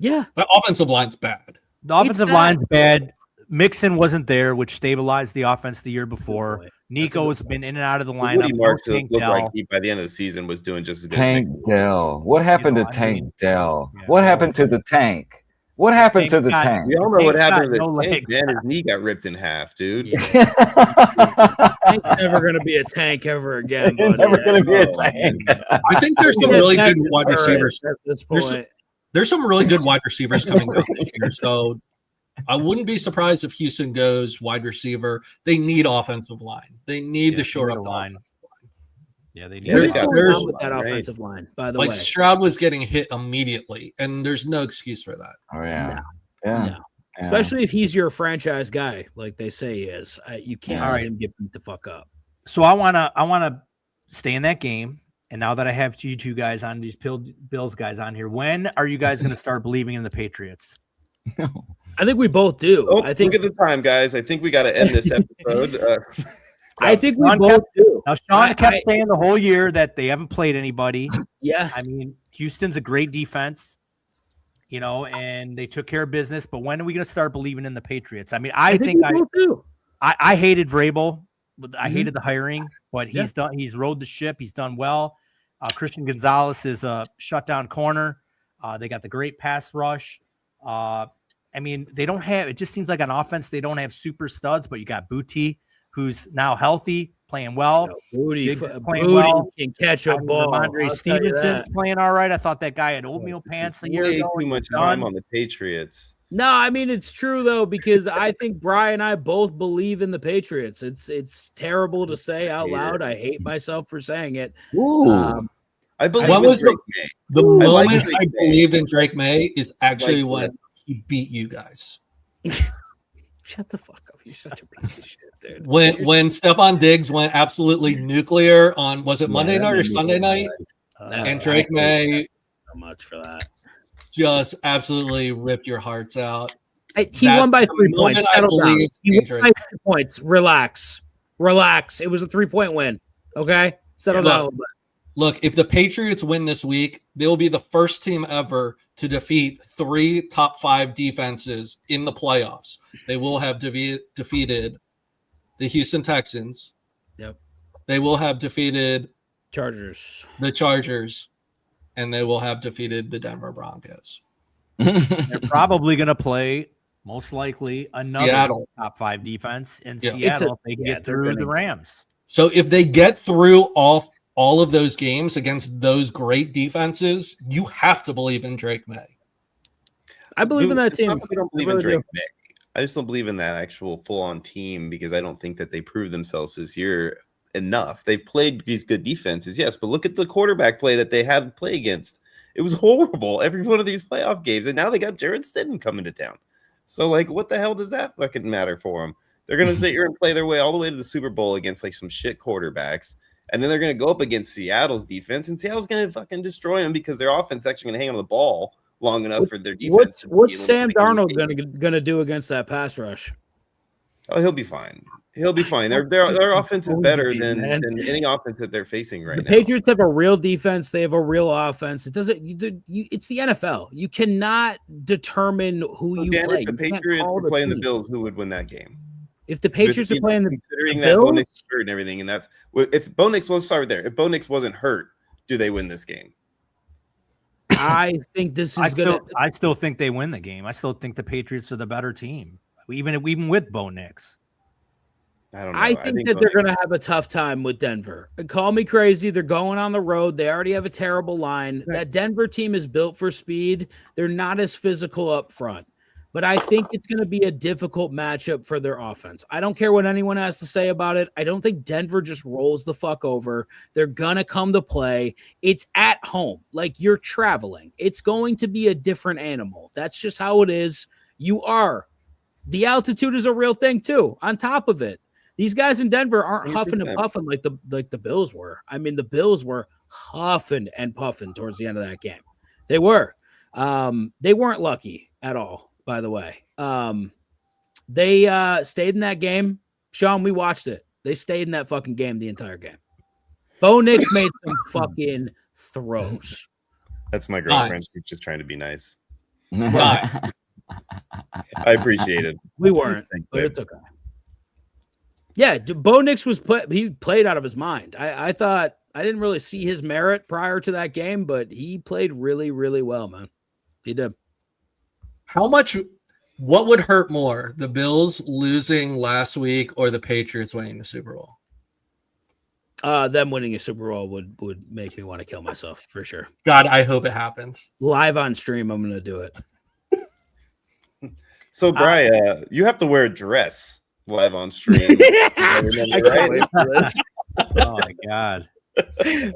Yeah. The offensive line's bad. The offensive bad. line's bad. Mixon wasn't there, which stabilized the offense the year before. Nico has been in and out of the lineup. Woody Marks No looked Tank like Dell. he, by the end of the season, was doing just as good. Tank Dell. What happened to Tank Dell? yeah. What happened to the tank? What happened to the Tank got- tank? We all know what Tank's happened to got no the tank, legs. man. His knee got ripped in half, dude. Tank's never going to be a tank ever again. It's buddy. never going to be a Oh, tank. I think there's some Yeah, really that's good wide all right receivers. at this There's point. There's some really good wide receivers coming out this year. So I wouldn't be surprised if Houston goes wide receiver. They need offensive line. They need to shore up the line. offensive line. Yeah, they need. Yeah, What they is got going there's- on with that right. offensive line, by the Like way? Stroud was getting hit immediately, and there's no excuse for that. Oh, yeah. No. Yeah. No. Especially if he's your franchise guy, like they say he is. You can't Yeah. let him get beat the fuck up. So I wanna stay in that game. And now that I have you two guys on, these Bills guys on here, when are you guys going to start believing in the Patriots? I think we both do. Oh, I think look at the time, guys. I think we got to end this episode. I think we Sean both do. Now, Sean kept I- saying the whole year that they haven't played anybody. Yeah. I mean, Houston's a great defense, and they took care of business. But when are we going to start believing in the Patriots? I mean, I think we both do. I hated Vrabel. But I Mhm. hated the hiring, but he's done. He's rode the ship. He's done well. Christian Gonzalez is a shutdown corner. They got the great pass rush. I mean, they don't have. It just seems like on offense they don't have super studs, but you got Booty, who's now healthy, playing well. Booty, Diggs is playing Booty well. can catch a I mean, ball. Ramondre I'll tell you Stevenson's that. playing all right. I thought that guy had oatmeal pants a year way ago. too He's much done. time on the Patriots. No, I mean it's true though because I think Brian and I both believe in the Patriots. It's terrible to say out loud. I hate myself for saying it. Ooh. I believe When in was Drake May. The I like moment Drake I May. believed in Drake May is actually Like when he beat you guys. Shut the fuck up. You're such a piece of shit, dude. When Stephon Diggs went absolutely nuclear on Monday that night or made me Sunday go night, mad. and Drake May So much for that. just absolutely ripped your hearts out. He won by That's the 3 moment points. I Settle down. believed He in won Drake. by 3 points. Relax. It was a 3-point win. Okay? Settle down a little bit. Look, if the Patriots win this week, they'll be the first team ever to defeat 3 top 5 defenses in the playoffs. They will have defeated the Houston Texans. Yep. They will have defeated Chargers. the Chargers, and they will have defeated the Denver Broncos. They're probably going to play, most likely, another Seattle. top 5 defense in Yeah. Seattle if they yeah, get they're through gonna- the Rams. So if they get through all of those games against those great defenses, you have to believe in Drake May. I believe in that It's not team. that we don't believe I in really Drake May. I just don't believe in that actual full-on team because I don't think that they proved themselves this year enough. They've played these good defenses, yes, but look at the quarterback play that they had to play against. It was horrible every one of these playoff games, and now they got Jared Stidham coming to town. So, like, what the hell does that fucking matter for them? They're going to sit here and play their way all the way to the Super Bowl against, like, some shit quarterbacks, and then they're going to go up against Seattle's defense, and Seattle's going to fucking destroy them because their offense is actually going to hang on the ball long enough for their defense. What's to be able to Sam make any Darnold game. gonna do against that pass rush? Oh, he'll be fine. He'll be fine. Their offense is better than man. any offense that they're facing right The now. Patriots have a real defense. They have a real offense. It's the NFL. You cannot determine who you Dan, play. if the You can't Patriots call were the playing the team. Bills, who would win that game? If the Patriots are playing the considering that Bills, Bo Nix is hurt and everything, and that's if Bo Nix, let's start there. If Bo Nix wasn't hurt, do they win this game? I think this is gonna. I still think they win the game. I still think the Patriots are the better team, even with Bo Nix. I don't know. I think that they're going to have a tough time with Denver. And call me crazy. They're going on the road. They already have a terrible line. That Denver team is built for speed. They're not as physical up front. But I think it's going to be a difficult matchup for their offense. I don't care what anyone has to say about it. I don't think Denver just rolls the fuck over. They're going to come to play. It's at home. Like, you're traveling. It's going to be a different animal. That's just how it is. You are. The altitude is a real thing, too, on top of it. These guys in Denver aren't huffing and puffing like the Bills were. I mean, the Bills were huffing and puffing towards the end of that game. They were. They weren't lucky at all, by the way. They stayed in that game. Sean, we watched it. They stayed in that fucking game the entire game. Bo Nix made some fucking throws. That's my girlfriend. She's just trying to be nice. Right. I appreciate it. We weren't, but it's okay. Yeah, Bo Nix he played out of his mind. I thought I didn't really see his merit prior to that game, but he played really, really well, man. He did. What would hurt more, the Bills losing last week or the Patriots winning the Super Bowl? Them winning a Super Bowl would make me want to kill myself for sure. God, I hope it happens. Live on stream, I'm going to do it. So, Brian, you have to wear a dress live on stream. I can't wait for this. Oh my God.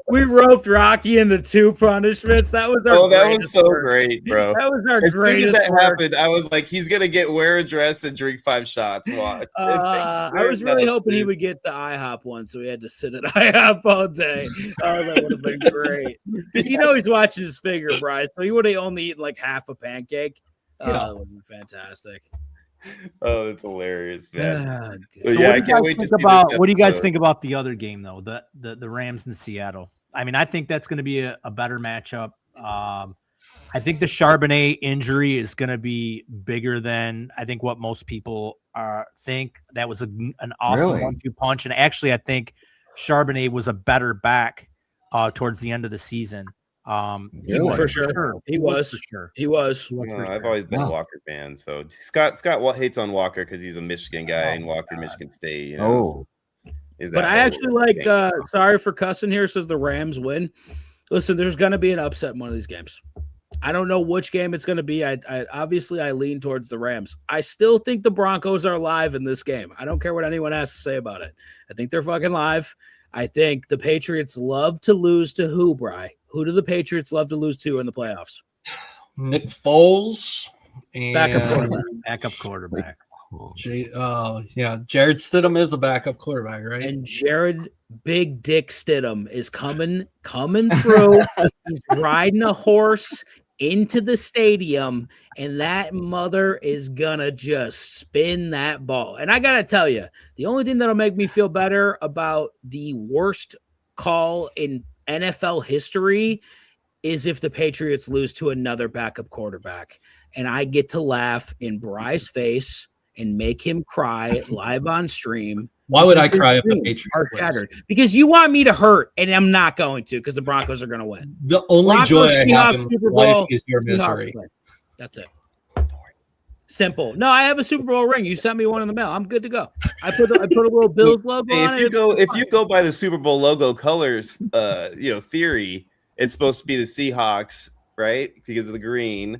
We roped Rocky into 2 punishments. That was our that was so great, bro. That was our as greatest soon as that work. happened, I was like, he's gonna wear a dress and drink 5 shots. Watch. I was really hoping he would get the IHOP one, so he had to sit at IHOP all day. Oh, that would have been great. Because he's watching his figure, Brian, so he would have only eaten like half a pancake. That would have been fantastic. Oh, it's hilarious, man. So I can't wait to see what do you guys think about the other game, though? The Rams in Seattle. I mean, I think that's going to be a better matchup. I think the Charbonnet injury is going to be bigger than I think what most people think. That was an awesome 1-2 punch, and actually, I think Charbonnet was a better back towards the end of the season. He was for sure. He was. I've always been a Walker fan. So Scott hates on Walker because he's a Michigan guy and Walker, Michigan State. But I actually like. Sorry for cussing here. Says the Rams win. Listen, there's going to be an upset in one of these games. I don't know which game it's going to be. I obviously lean towards the Rams. I still think the Broncos are live in this game. I don't care what anyone has to say about it. I think they're fucking live. I think the Patriots love to lose to who, Bri? Who do the Patriots love to lose to in the playoffs? Nick Foles and backup quarterback. Jared Stidham is a backup quarterback, right? And Jared Big Dick Stidham is coming through. He's riding a horse into the stadium, and that mother is gonna just spin that ball. And I gotta tell you, the only thing that'll make me feel better about the worst call in NFL history is if the Patriots lose to another backup quarterback, and I get to laugh in Bry's face and make him cry live on stream. Why would I cry if the Patriots are shattered? Because you want me to hurt, and I'm not going to, because the Broncos are going to win. The only joy I have in life is your misery. That's it. Simple. No, I have a Super Bowl ring. You sent me one in the mail. I'm good to go. I put a little Bills logo on it. If you go by the Super Bowl logo colors, theory, it's supposed to be the Seahawks, right? Because of the green,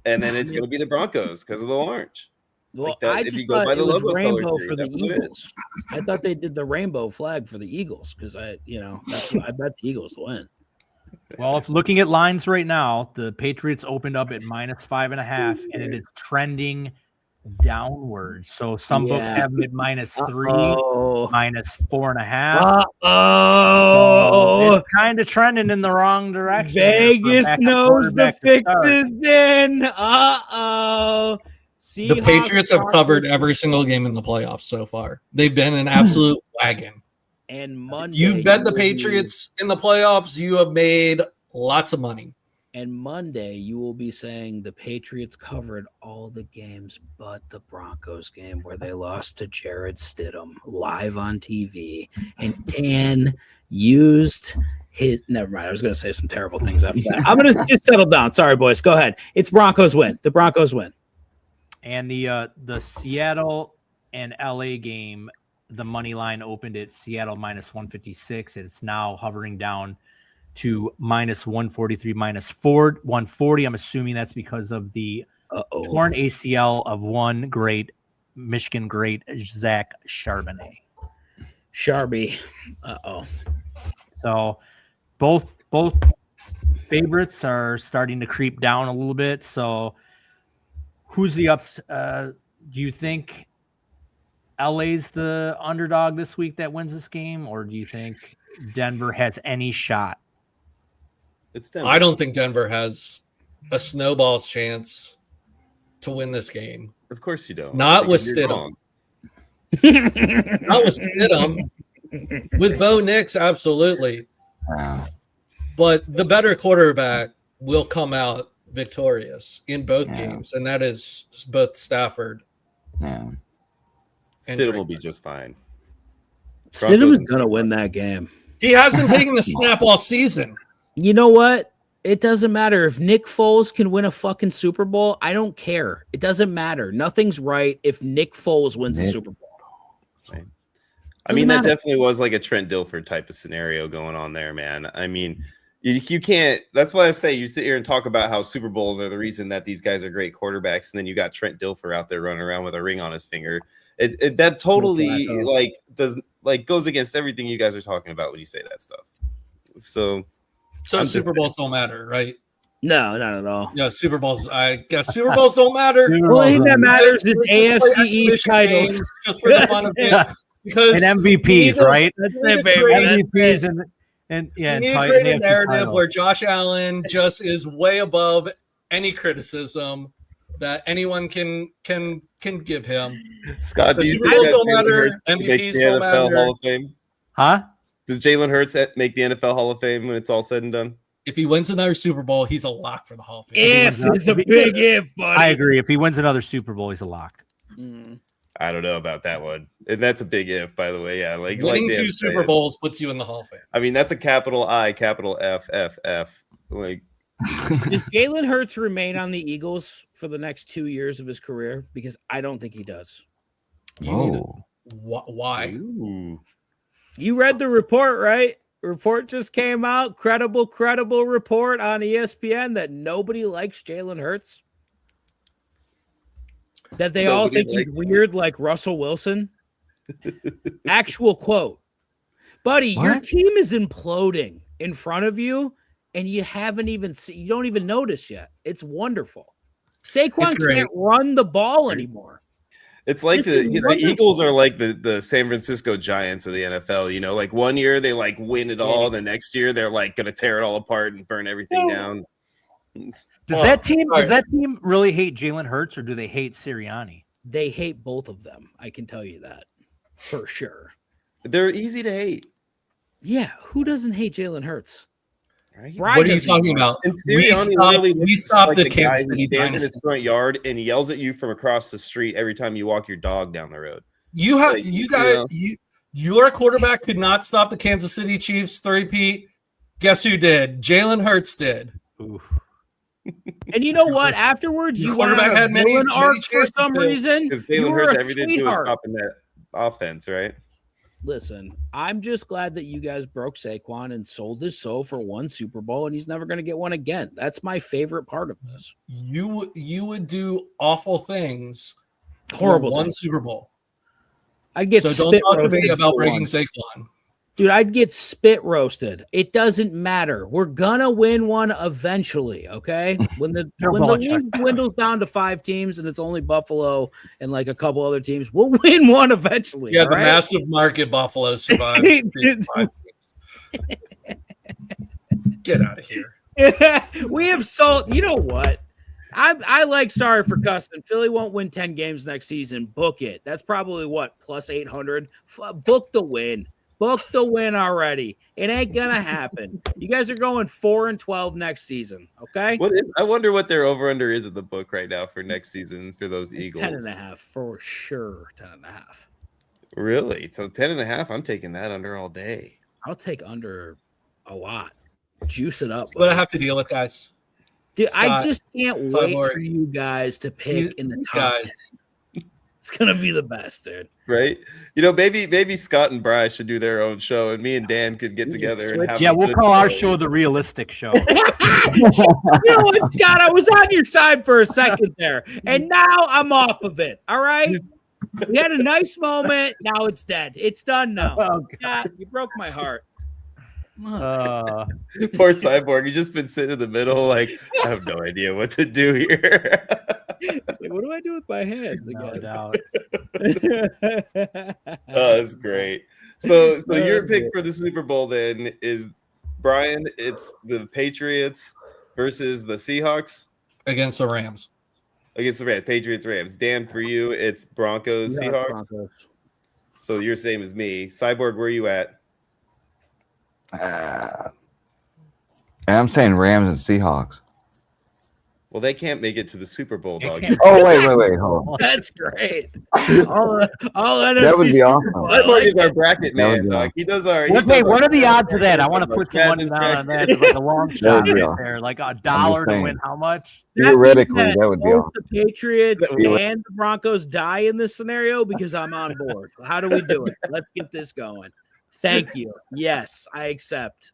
and then it's going to be the Broncos because of the orange. Well, I just thought it was rainbow for the Eagles. I thought they did the rainbow flag for the Eagles because I bet the Eagles win. Well, if looking at lines right now, the Patriots opened up at -5.5, and it is trending downwards. So some books have them at -3, -4.5. So it's kind of trending in the wrong direction. Vegas knows the fix is in. The Patriots have covered every single game in the playoffs so far. They've been an absolute wagon. And Monday, you bet the Patriots in the playoffs, you have made lots of money. And Monday, you will be saying the Patriots covered all the games but the Broncos game where they lost to Jared Stidham live on TV. And Dan used his – never mind. I was going to say some terrible things after that. I'm going to just settle down. Sorry, boys. Go ahead. It's Broncos win. The Broncos win. And the Seattle and LA game, the money line opened at Seattle minus 156. It's now hovering down to minus 143, minus 140. I'm assuming that's because of the torn ACL of one great Michigan great, Zach Charbonnet. Sharby. So both favorites are starting to creep down a little bit. So who's the ups? Do you think LA's the underdog this week that wins this game, or do you think Denver has any shot? It's Denver. I don't think Denver has a snowball's chance to win this game. Of course you don't. Not with Stidham. Not with Stidham. With Bo Nix, absolutely. But the better quarterback will come out victorious in both games, and that is both Stafford. Yeah. Stidham will be just fine. Stidham is going to win that game. He hasn't taken the snap all season. You know what? It doesn't matter. If Nick Foles can win a fucking Super Bowl, I don't care. It doesn't matter. Nothing's right if Nick Foles wins the Super Bowl. Right. I mean, that definitely was like a Trent Dilfer type of scenario going on there, man. I mean, you can't – that's why I say you sit here and talk about how Super Bowls are the reason that these guys are great quarterbacks, and then you got Trent Dilfer out there running around with a ring on his finger. That totally goes against everything you guys are talking about when you say that stuff. So Super Bowls don't matter, right? No, not at all. Yeah, Super Bowls. I guess Super Bowls don't matter. The only thing that matters is AFC East titles. Just for the fun of it. Because and MVPs, right? MVPs and you need to create a narrative where Josh Allen just is way above any criticism that anyone can give him. Scott, do you Super Bowls don't matter. MVPs don't matter. Hall of Fame? Huh? Does Jalen Hurts make the NFL Hall of Fame when it's all said and done? If he wins another Super Bowl, he's a lock for the Hall of Fame. If it's a big if, buddy. I agree. If he wins another Super Bowl, he's a lock. I don't know about that one. And that's a big if, by the way. Yeah, winning two Super Bowls puts you in the Hall of Fame. I mean, that's a capital I, capital F, F, F. Like, does Jalen Hurts remain on the Eagles for the next 2 years of his career? Because I don't think he does. Why? Ooh. You read the report, right? Report just came out. Credible report on ESPN that nobody likes Jalen Hurts. That they all think he's weird like Russell Wilson. Actual quote. Buddy, your team is imploding in front of you, and you haven't even you don't even notice yet. It's wonderful. Saquon can't run the ball anymore. It's like the Eagles are like the San Francisco Giants of the NFL. You know, like one year they like win it all. The next year they're like going to tear it all apart and burn everything down. Does that team really hate Jalen Hurts, or do they hate Sirianni? They hate both of them. I can tell you that for sure. They're easy to hate. Yeah, who doesn't hate Jalen Hurts? Right? What are you talking about? We stopped the Kansas City dynasty in his front yard and he yells at you from across the street every time you walk your dog down the road. Your quarterback could not stop the Kansas City Chiefs three-peat. Guess who did? Jalen Hurts did. Oof. And you know what? Afterwards, you quarterback had many arc for some reason. Because Jalen Hurts, everything to do is stopping that offense, right? Listen, I'm just glad that you guys broke Saquon and sold his soul for one Super Bowl, and he's never going to get one again. That's my favorite part of this. You would do awful things. Horrible for one things. Super Bowl. I'd get so don't talk to me about breaking Saquon. Dude, I'd get spit roasted. It doesn't matter. We're gonna win one eventually, okay? When the league dwindles down to 5 teams and it's only Buffalo and like a couple other teams, we'll win one eventually. Yeah, the massive market Buffalo survives. 5 teams. Get out of here. We have sold. You know what? I like sorry for cussing. Philly won't win 10 games next season. Book it. That's probably what, plus 800. Book the win. Book the win already. It ain't gonna happen. You guys are going 4-12 next season. Okay. I wonder what their over under is at the book right now for next season for those Eagles. 10.5 for sure. 10.5. Really? So 10.5. I'm taking that under all day. I'll take under a lot. Juice it up. What I have to deal with, guys. Dude, Scott, I just can't wait Cyborg. for you guys to pick in the These top guys. 10. It's gonna be the best, dude. Right? You know, maybe Scott and Bryce should do their own show, and me and Dan could get together and have. Yeah, a we'll good call our show the realistic show. You know what, Scott? I was on your side for a second there, and now I'm off of it. All right. We had a nice moment. Now it's dead. It's done now. Oh, God, you broke my heart. Poor Cyborg. He's just been sitting in the middle, like, I have no idea what to do here. Like, what do I do with my hands? No doubt. Oh, that's great. So your pick for the Super Bowl then is, Brian, it's the Patriots versus the Seahawks Against the Rams. against the Rams. Patriots, Rams. Dan, for you, it's Broncos, Seahawks. So you're same as me. Cyborg, where are you at? I'm saying Rams and Seahawks. Well, they can't make it to the Super Bowl, dog. Oh, wait, hold on. That's great. All That would be awesome. Cyborg is our bracket That would man, be dog. awesome. He does our. What are the odds of that? I want to put some money down on that. Like a long shot That would be right there, like $1 to saying. win how much? Theoretically, that would be both awesome. the Patriots That would be and the Broncos die in this scenario because I'm on board. How do we do it? Let's get this going. Thank you. Yes, I accept.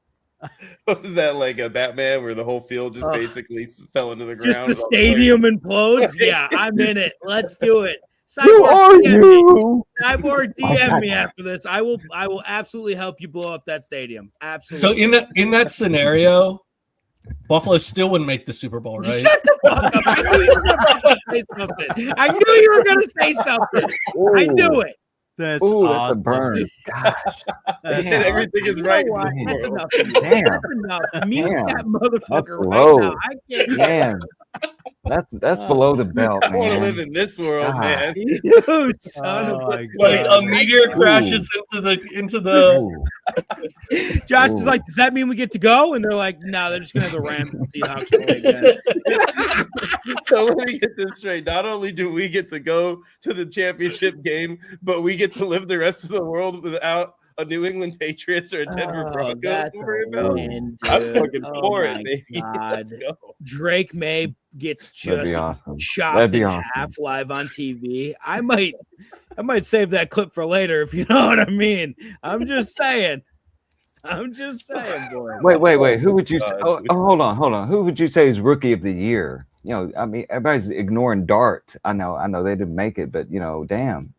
Was that like a Batman where the whole field just basically fell into the ground? Just the with all players? stadium implodes. Yeah, I'm in it. Let's do it. Who are DM me. you? Cyborg, DM me after this. I will absolutely help you blow up that stadium. Absolutely. So in that scenario, Buffalo still wouldn't make the Super Bowl, right? Shut the fuck up. I knew you were going to say something. I knew you were going to say something. I knew it. That's Ooh, that's a awesome. burn. Gosh. And Damn. everything is You know right. what? in the That's world. enough. Damn. That's enough. Mute Damn. that motherfucker That's right low. now. I can't. Man, that's below the belt, I want to man. live in this world, God. man. You son of Oh, a. my Like God. a meteor crashes into the. Ooh. Josh Ooh. is like, does that mean we get to go? And they're like, no, they're just gonna have the Rams and Seahawks play again. So let me get this straight. Not only do we get to go to the championship game, but we get to live the rest of the world without a New England Patriots or a Denver Oh, Broncos. that's to worry a about. win, I'm dude. fucking Oh for my it, baby. God. Let's go. Drake May gets That'd be just awesome. chopped That'd be in awesome. half live on TV. I might save that clip for later if you know what I mean. I'm just saying, boy. Wait. Who would you? Hold on. Who would you say is rookie of the year? You know, I mean, everybody's ignoring Dart. I know they didn't make it, but damn,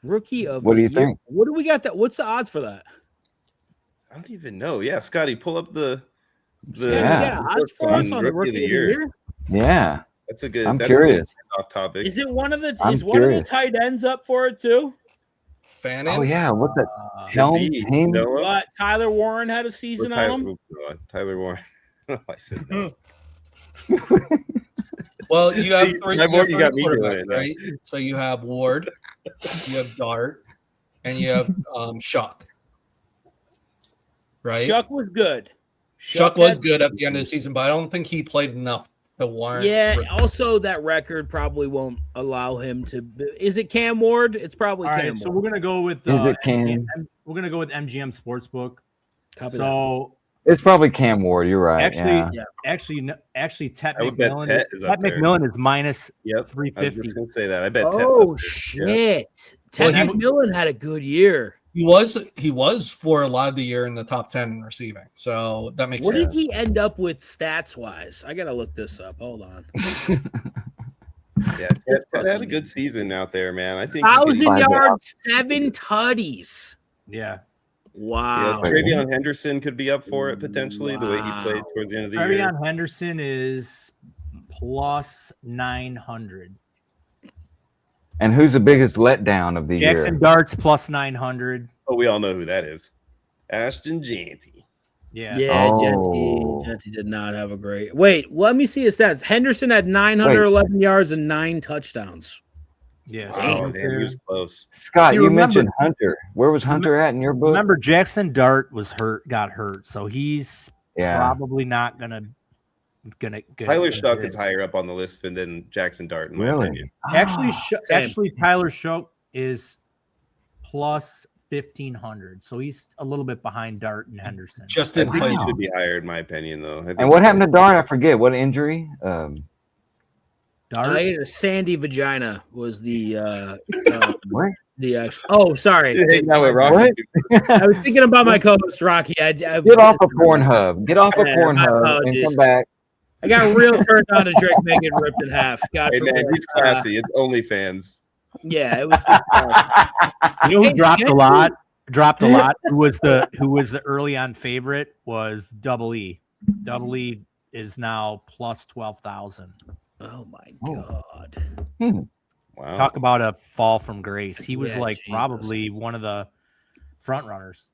Rookie of What do the you year. think? What do we got? What's the odds for that? I don't even know. Yeah, Scotty, pull up the Yeah. Odds for us on the rookie of the year. Yeah, That's a good. I'm that's curious. A good off topic. Is it one of the? I'm Is one of the curious. tight ends up for it too? Fanning. Oh yeah, what's that? Could Helm? be. Haim? Noah? But Tyler Warren had a Or season Tyler, on him. oh, God, Tyler Warren. I said no. Well, you have See, three, my you boy, have you three got me doing quarterbacks, it now. right? So you have Ward, you have Dart, and you have Shuck. Right? Shuck was good. Shuck was had- good at the end of the season, but I don't think he played enough to warrant. Yeah. Also, that record probably won't allow him to. Is it Cam Ward? It's probably All Cam right, so Ward. we're gonna go with Is it Cam? we're gonna go with MGM Sportsbook. Copy that. So It's probably Cam Ward. You're right. actually, yeah. actually, Tet I would bet McMillan. Tet is up Tet there. McMillan is minus Yep. I was 350. just gonna say that. I bet Tet's Oh up there. shit! Ted Well, he- McMillan had a good year. He was for a lot of the year in the top 10 in receiving. So that makes What sense. did he end up with stats wise? I gotta look this up. Hold on. Yeah, Ted had a good season out there, man. I think he 1,000 could- yards, 7 tutties. Yeah. Yeah, Wow. Travion Henderson could be up for it potentially. The way he played Wow. towards the end of the year. Arion Henderson is plus 900. And who's the biggest letdown of the Jackson year? Darts plus 900. Oh, we all know who that is. Ashton Janty. Yeah. Yeah, Oh. Genty did not have a great. Wait, let me see his stats. Henderson had 911 yards and 9 touchdowns. Yeah. Wow, damn, he was close. Scott, You you remember- mentioned Hunter. Where was Hunter at in your book? Remember, Jackson Dart got hurt, so he's Yeah. probably not gonna Tyler Shuck is higher up on the list than Jackson Dart, in my opinion. Actually, Same. Tyler Shuck is plus 1,500, so he's a little bit behind Dart and Henderson. Just I didn't think play. he should be higher, in my opinion, though. And what happened to Dart? I forget. What injury? Dart, A sandy vagina was the What? the actual. Oh, sorry. Hey, now we're Rocky. I was thinking about my co-host Rocky. Get off of Pornhub. Get off of Yeah, my Pornhub and apologies. come back. I got real turned on to Drake May get ripped in half. God Hey, forbid. man, he's classy. It's OnlyFans. Yeah, it was. Good stuff. you know who Hey, dropped a Genty- lot? Who was the early on favorite was Double E. Double E is now plus 12,000. Oh my God. Wow. Talk about a fall from grace. He was Yeah, like Jesus. probably one of the front runners.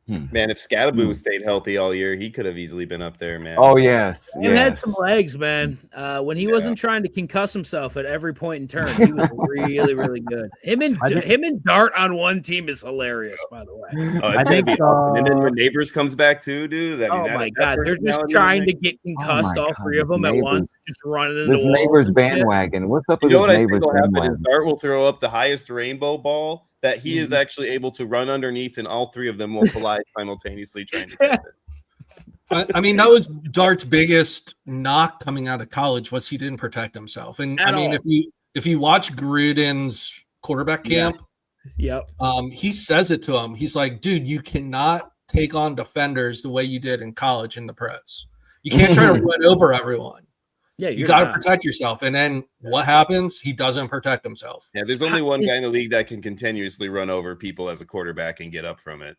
Man, if Scadaboo stayed healthy all year, he could have easily been up there, man. Oh, yes. He had Yes. some legs, man. When he wasn't trying to concuss himself at every point in turn, he was really, really good. Him and Dart on one team is hilarious, by the way. Oh, I it's think, gonna be awesome. And then when Neighbors comes back too, dude. I mean, Oh that- my that God, they're just personality trying to thing. get concussed, my all God, three of them at Neighbors. once, just running into This walls neighbor's and shit. bandwagon. What's up You with know this what I think neighbor's will happen is bandwagon? Dart will throw up the highest rainbow ball that he is actually able to run underneath, and all three of them will collide simultaneously trying to catch it. I mean, that was Dart's biggest knock coming out of college was he didn't protect himself. And At I mean, all. if you watch Gruden's quarterback camp, Yep. he says it to him. He's like, dude, you cannot take on defenders the way you did in college in the pros. You can't try to run over everyone. Yeah, You you're got to not. protect yourself. And then what happens? He doesn't protect himself. Yeah, there's only one guy in the league that can continuously run over people as a quarterback and get up from it.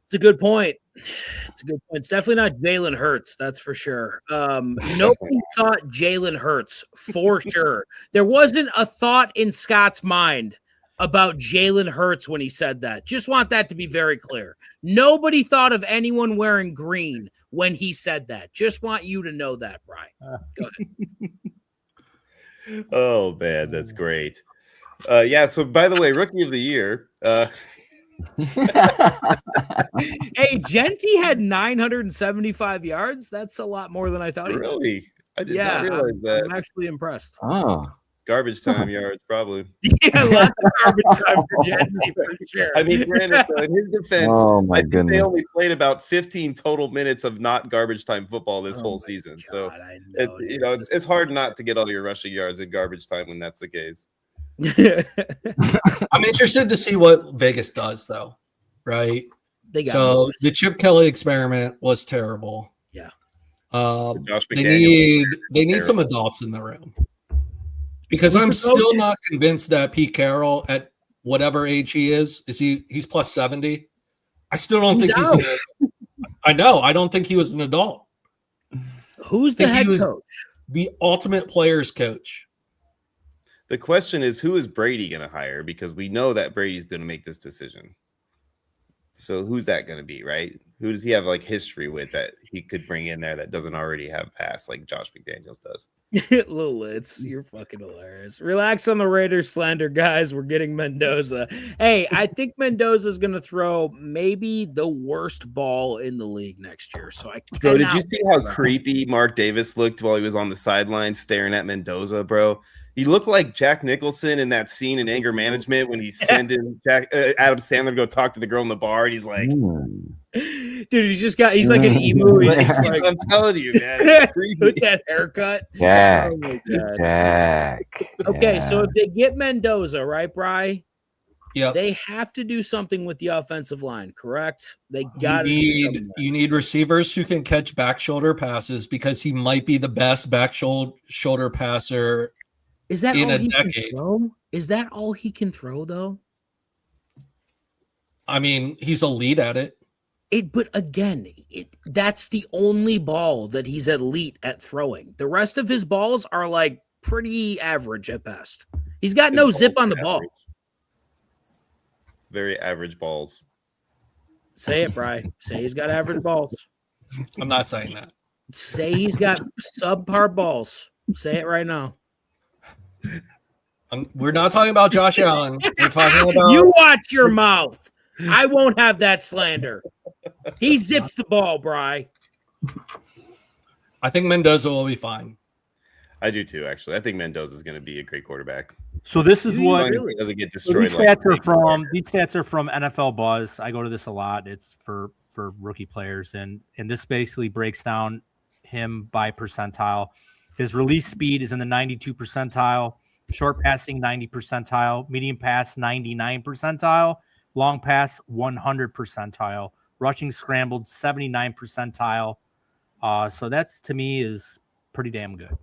It's a good point. It's a good point. It's definitely not Jalen Hurts, that's for sure. Nobody thought Jalen Hurts for sure. There wasn't a thought in Scott's mind about Jalen Hurts when he said that. Just want that to be very clear. Nobody thought of anyone wearing green when he said that. Just want you to know that, Brian. Go ahead. Oh man, that's great. Yeah. So by the way, Rookie of the Year. Hey, Genty had 975 yards. That's a lot more than I thought he did. Really, I did Yeah, not realize that. I'm actually impressed. Oh, Garbage time yards, probably. Yeah, lots of garbage time for Genty for sure. I mean, granted, though, in his defense, oh my I think goodness. they only played about 15 total minutes of not garbage time football this Oh whole my season. God, So, I it, know, you know, it's hard not to get all your rushing yards in garbage time when that's the case. dude. I'm interested to see what Vegas does, though. Right. They got So moved. the Chip Kelly experiment was terrible. Yeah. Josh They McDaniels. need some adults in the room because Who's I'm the still coach? not convinced that Pete Carroll at whatever age he is he's plus 70. I still don't He's think he's. out. I know. I don't think he was an adult. Who's the think he head was- coach? The ultimate players coach. The question is, who is Brady going to hire? Because we know that Brady's going to make this decision. So who's that going to be, right? Who does he have like history with that he could bring in there that doesn't already have past like Josh McDaniels does? Lil Litz, you're fucking hilarious. Relax on the Raiders slander, guys. We're getting Mendoza. Hey, I think Mendoza's going to throw maybe the worst ball in the league next year. So Bro, did you cannot see wait how for that. creepy Mark Davis looked while he was on the sideline staring at Mendoza, bro? He looked like Jack Nicholson in that scene in Anger Management when he's sending Adam Sandler to go talk to the girl in the bar, and he's like, Dude, he's like an emu. He's just like I'm telling you, man. It's creepy. with that haircut. Jack. Oh my God. Jack. Okay, so Yeah. if they get Mendoza, right, Bri? Yeah. They have to do something with the offensive line, correct? They You got need receivers who can catch back shoulder passes because he might be the best back shoulder passer. Is that in all a he can decade. throw? Is that all he can throw though? I mean, he's elite at it. But again, that's the only ball that he's elite at throwing. The rest of his balls are like pretty average at best. He's got no zip on the ball. Very average balls. Say it, Bri. Say he's got average balls. I'm not saying that. Say he's got subpar balls. Say it right now. We're not talking about Josh Allen. We're talking about You watch your mouth. I won't have that slander. He zips the ball, Bri. I think Mendoza will be fine. I do too, actually. I think Mendoza is going to be a great quarterback. So this is what He doesn't get so destroyed. these stats are from NFL Buzz. I go to this a lot. It's for rookie players, and this basically breaks down him by percentile. His release speed is in the 92 percentile, short passing 90 percentile, medium pass 99 percentile, long pass 100 percentile, rushing scrambled 79 percentile. So that's, to me, is pretty damn good.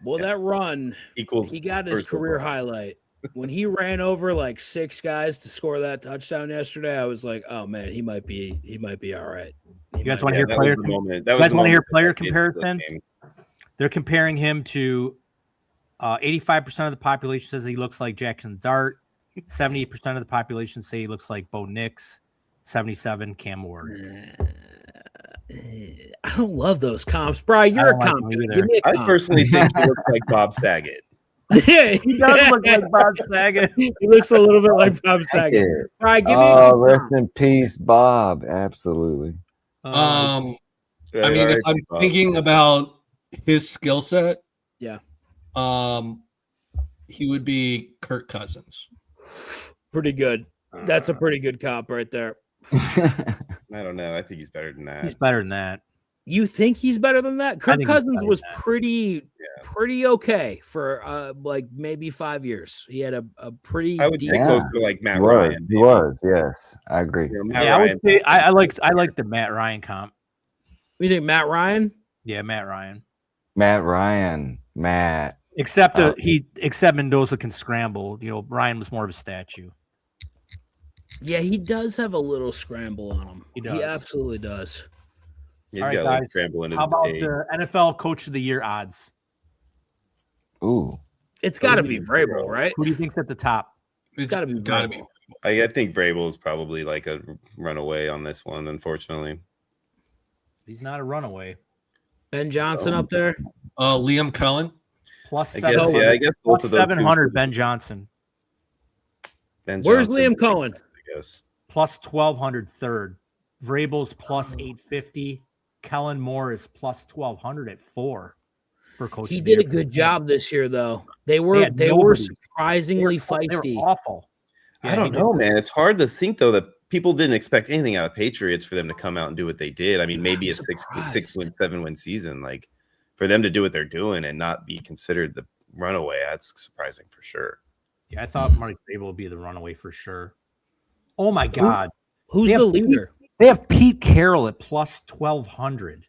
Well, that run equals he got his career highlight. When he ran over like 6 guys to score that touchdown yesterday, I was like, "Oh man, he might be all right." You guys want to hear player? You guys want to hear player comparisons? They're comparing him to 85% of the population says he looks like Jackson Dart. 78% of the population say he looks like Bo Nix. 77 Cam Ward. I don't love those comps, Bri. You're a comp. Give me a comp. I personally think he looks like Bob Saget. Yeah, he does look like Bob Saget. He looks a little bit like Bob Saget. Right, give me a rest in peace, Bob. Absolutely. I mean, if I'm thinking about his skill set, yeah, he would be Kirk Cousins. Pretty good. That's a pretty good comp right there. I don't know. I think he's better than that. He's better than that. You think he's better than that? Kirk Cousins was pretty okay for like maybe 5 years. He had a pretty. I would think close to like Matt Ryan. He was, yes, I agree. I would say I like the Matt Ryan comp. You think Matt Ryan? Yeah, Matt Ryan. Matt. Except Mendoza can scramble. You know, Ryan was more of a statue. Yeah, he does have a little scramble on him. He absolutely does. He's got a little scramble in his How about the NFL Coach of the Year odds? Ooh, it's got to be Vrabel, right? Who do you think's at the top? It's got to be Vrabel. I think Vrabel is probably like a runaway on this one, unfortunately. He's not a runaway. Ben Johnson up there. Liam Cohen. Plus I guess plus 700. Ben Johnson. Where's Liam Cohen? I guess plus 1,200 third. Vrabel's plus 850. Kellen Moore is plus 1,200 at 4 for coach. He did a good job this year, though. They were surprisingly feisty. They were awful. I don't know, man. It's hard to think though that people didn't expect anything out of Patriots for them to come out and do what they did. I mean, maybe a 6-win, 7-win season, like for them to do what they're doing and not be considered the runaway. That's surprising for sure. Yeah, I thought Marty Vrabel would be the runaway for sure. Oh my God, who's the leader? They have Pete Carroll at plus 1,200,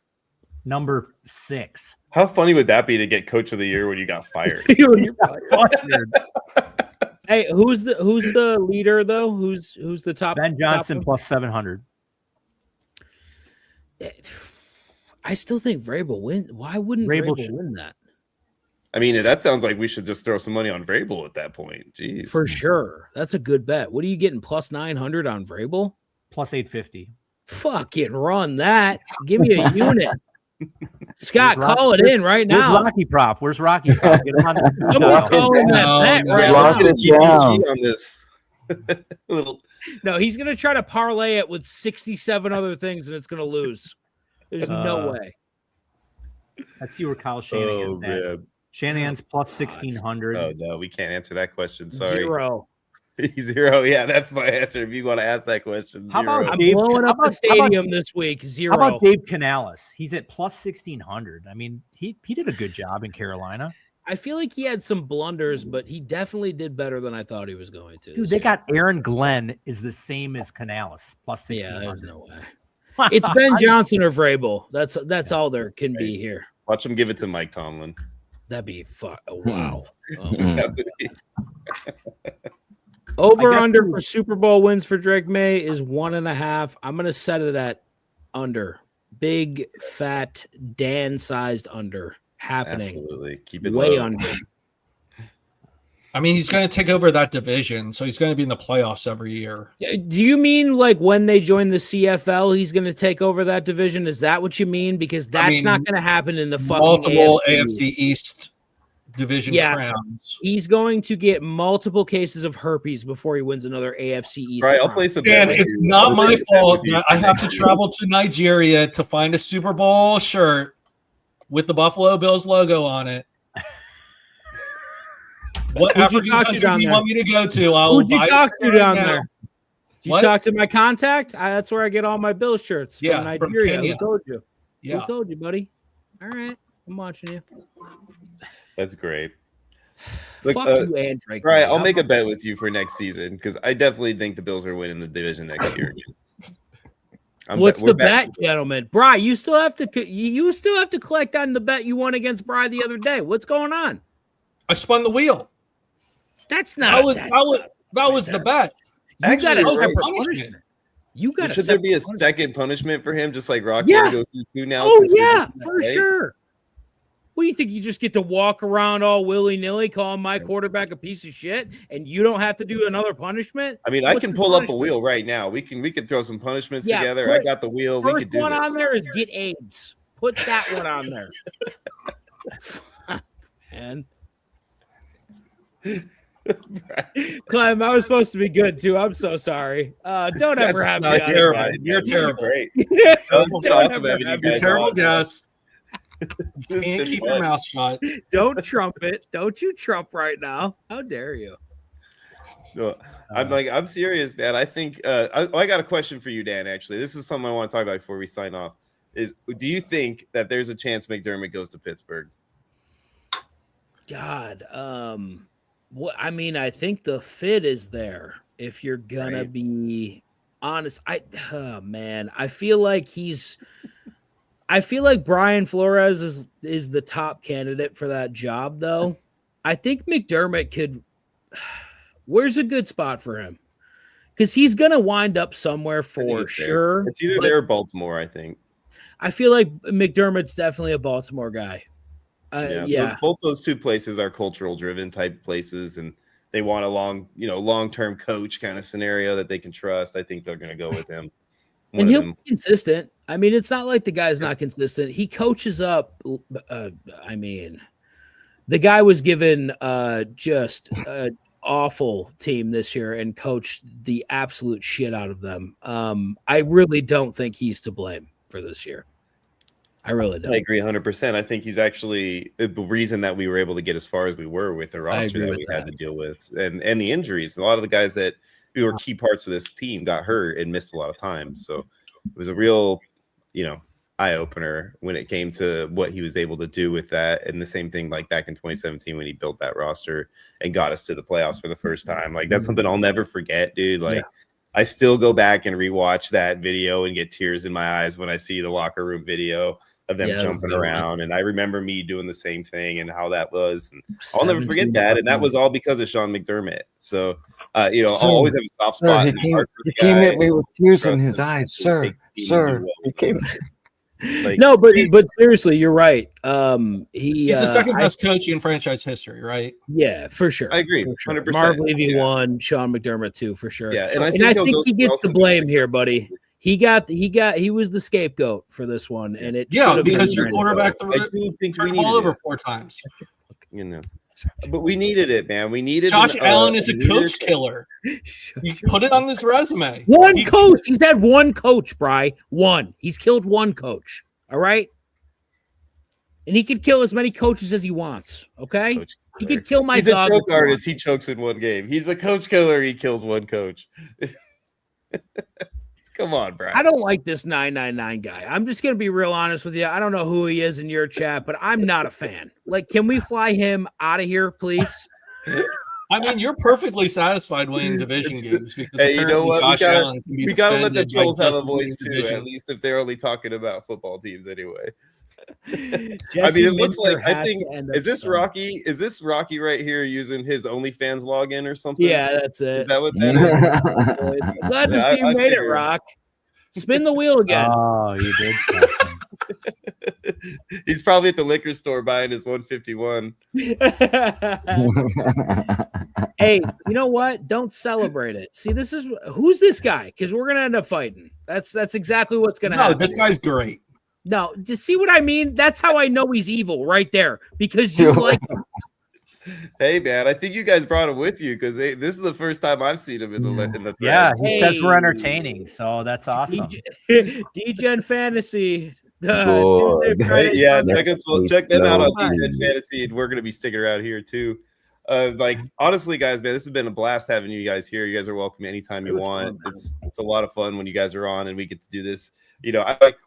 number 6. How funny would that be to get Coach of the Year when you got fired? Hey, who's the leader though? Who's the top? Ben Johnson plus 700. I still think Vrabel win. Why wouldn't Vrabel win that? I mean, that sounds like we should just throw some money on Vrabel at that point. Jeez, for sure, that's a good bet. What are you getting? Plus 900 on Vrabel? Plus 850. Fucking run that. Give me a unit. Scott, call it in right now. Where's Rocky Prop? Where's Rocky Prop? Someone call in that bet right now. On this little. No, he's going to try to parlay it with 67 other things, and it's going to lose. There's no way. Let's see where Kyle Shanahan's at. Shanahan's plus 1,600. Oh, no, we can't answer that question. Sorry. 0. 0. Yeah, that's my answer. If you want to ask that question, 0. I'm blowing up the stadium this week. 0. How about Dave Canales? He's at plus 1,600. I mean, he did a good job in Carolina. I feel like he had some blunders, but he definitely did better than I thought he was going to. Dude, they got Aaron Glenn is the same as Canales, plus 1,600. Yeah, there's no way. It's Ben Johnson or Vrabel. That's all there can be here. Watch him give it to Mike Tomlin. That'd be fun. Oh, wow. Over under for Super Bowl wins for Drake May is 1.5. I'm going to set it at under. Big, fat, Dan-sized under happening. Absolutely. Keep it way low. under. I mean, he's going to take over that division, so he's going to be in the playoffs every year. Do you mean like when they join the CFL, he's going to take over that division? Is that what you mean? Because that's not going to happen in the fucking multiple AFC East division crowns. He's going to get multiple cases of herpes before he wins another AFC East. Right, I'll play some. Dan, it's not my fault that I have to travel to Nigeria to find a Super Bowl shirt with the Buffalo Bills logo on it. What African country do you want me to go to? Who'd you talk to down there? Did you talk to my contact? That's where I get all my Bills shirts from Nigeria. Who told you? Yeah. Who told you, buddy? All right, I'm watching you. That's great. Look, fuck you, Andre. Right, I'll make a bet with you for next season because I definitely think the Bills are winning the division next year again. What's the bet, gentlemen? Bri, you still have to collect on the bet you won against Bri the other day. What's going on? I spun the wheel. That's not. That was the bet. You got a separate punishment. You got. Should there be a second punishment for him, just like Rocky goes through 2 now? Oh yeah, for sure. What do you think? You just get to walk around all willy nilly, calling my quarterback a piece of shit, and you don't have to do another punishment? I mean, I can pull up a wheel right now. We can throw some punishments together. I got the wheel. First one on there is get AIDS. Put that one on there. Man. Clem, I was supposed to be good too. I'm so sorry. Don't ever have me. Terrible. You're terrible. Great. You're terrible guest. Can't keep your mouth shut. Don't trumpet. Don't you trump right now. How dare you? No, I'm serious, man. I think I got a question for you, Dan. Actually, this is something I want to talk about before we sign off. Do you think that there's a chance McDermott goes to Pittsburgh? God, I mean, I think the fit is there. If you're gonna be honest, I feel like Brian Flores is the top candidate for that job, though. I think McDermott could. Where's a good spot for him? Because he's gonna wind up somewhere for sure. It's either there or Baltimore, I think. I feel like McDermott's definitely a Baltimore guy. Both those two places are cultural driven type places, and they want a long-term coach kind of scenario that they can trust. I think they're going to go with him. And he'll be consistent. I mean, it's not like the guy's not consistent. He coaches up. I mean, the guy was given just an awful team this year and coached the absolute shit out of them. I really don't think he's to blame for this year. I really don't. I agree 100%. I think he's actually the reason that we were able to get as far as we were with the roster that we had to deal with and the injuries. A lot of the guys that were key parts of this team got hurt and missed a lot of time. So it was a real, eye opener when it came to what he was able to do with that. And the same thing like back in 2017 when he built that roster and got us to the playoffs for the first time. Like that's something I'll never forget, dude. Like I still go back and rewatch that video and get tears in my eyes when I see the locker room video of them jumping around. And I remember me doing the same thing and how that was. And I'll never forget that. And that was all because of Sean McDermott. So, I'll always have a soft spot. He came at me with tears in his eyes, sir. But seriously, you're right. He's the second best coach in franchise history, right? Yeah, for sure. I agree. Sure. 100%. Marv Levy won, Sean McDermott too, for sure. Yeah, and I think he gets the blame here, buddy. He was the scapegoat for this one, and it because your quarterback turned the ball over 4 times. But we needed it, man. We needed Josh Allen is a coach killer. You put it on this resume. One coach. He's had one coach, Bri. One. He's killed one coach. All right. And he could kill as many coaches as he wants. Okay. He could kill my dog. He's a choke artist. He chokes in one game. He's a coach killer. He kills one coach. Come on, Brian. I don't like this 999 guy. I'm just going to be real honest with you. I don't know who he is in your chat, but I'm not a fan. Like, can we fly him out of here, please? I mean, you're perfectly satisfied winning division games because you know what? We got to let the trolls have a voice too, division. at least if they're only talking about football teams anyway. I mean, it looks like is this Rocky? Is this Rocky right here using his OnlyFans login or something? Yeah, that's it. Is that what that is? Glad to see you made it, Rock. Spin the wheel again. Oh, you did. He's probably at the liquor store buying his 151. Hey, you know what? Don't celebrate it. See, who's this guy? Because we're gonna end up fighting. That's exactly what's gonna happen. This guy's great. No, to see what I mean? That's how I know he's evil right there. Because you like him. Hey man, I think you guys brought him with you because this is the first time I've seen him in the threads. Yeah, he says we're entertaining, so that's awesome. Degen Fantasy. Yeah, check them out on Degen Fantasy, and we're gonna be sticking around here too. Honestly, guys, man, this has been a blast having you guys here. You guys are welcome anytime you want. It's a lot of fun when you guys are on and we get to do this.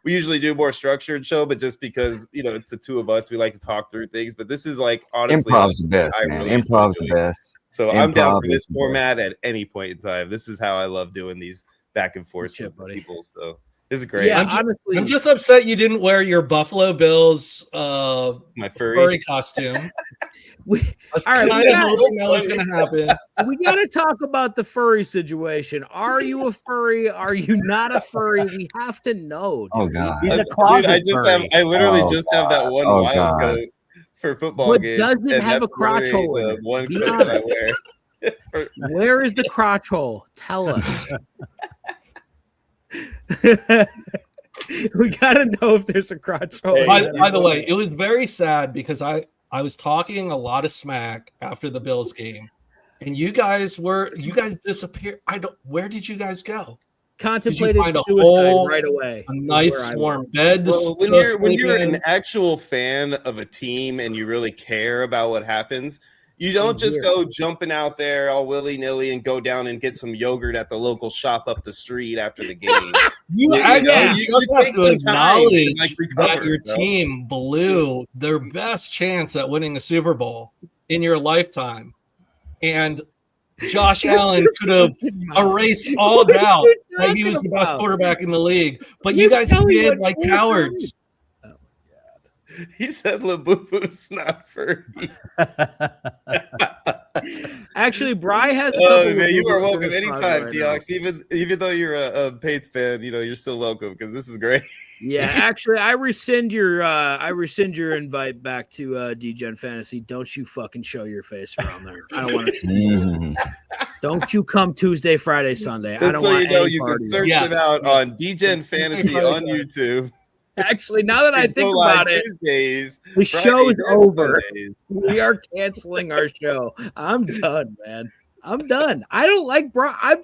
We usually do more structured show, but just because it's the two of us, we like to talk through things. But this is honestly, improv's the best, man. Really improv's the best. So I'm down for this format at any point in time. This is how I love doing these back and forth with people. So this is great. Yeah, I'm just upset you didn't wear your Buffalo Bills my furry costume. All right, hoping that was going to happen. We got to talk about the furry situation. Are you a furry? Are you not a furry? We have to know. Dude. Oh God, he's a closet furry. I literally have that one wild coat for football game. But doesn't have a crotch hole in it. One coat that I wear. Where is the crotch hole? Tell us. We gotta know if there's a crotch hole. By the way, it was very sad because I was talking a lot of smack after the Bills game, and you guys disappeared. Where did you guys go? Contemplated find a suicide hole, right away. A nice warm bed. When you're an actual fan of a team and you really care about what happens, you don't just go jumping out there all willy-nilly and go down and get some yogurt at the local shop up the street after the game. You just have to acknowledge that your team blew their best chance at winning a Super Bowl in your lifetime. And Josh Allen could have erased all doubt that he was the best quarterback in the league. But you guys played like cowards. He said Labubu's not furry. Actually, Bry has. Man, you are welcome anytime, Deox. Even though you're a Pates fan, you're still welcome because this is great. Yeah, actually, I rescind your invite back to Degen Fantasy. Don't you fucking show your face around there. I don't want to see you. Don't you come Tuesday, Friday, Sunday. Just I don't so want you can search them out on Degen Fantasy on YouTube. Actually, now that I think about it, Tuesdays, the show's over. Sundays. We are canceling our show. I'm done, man. I'm done. I don't like Bry. I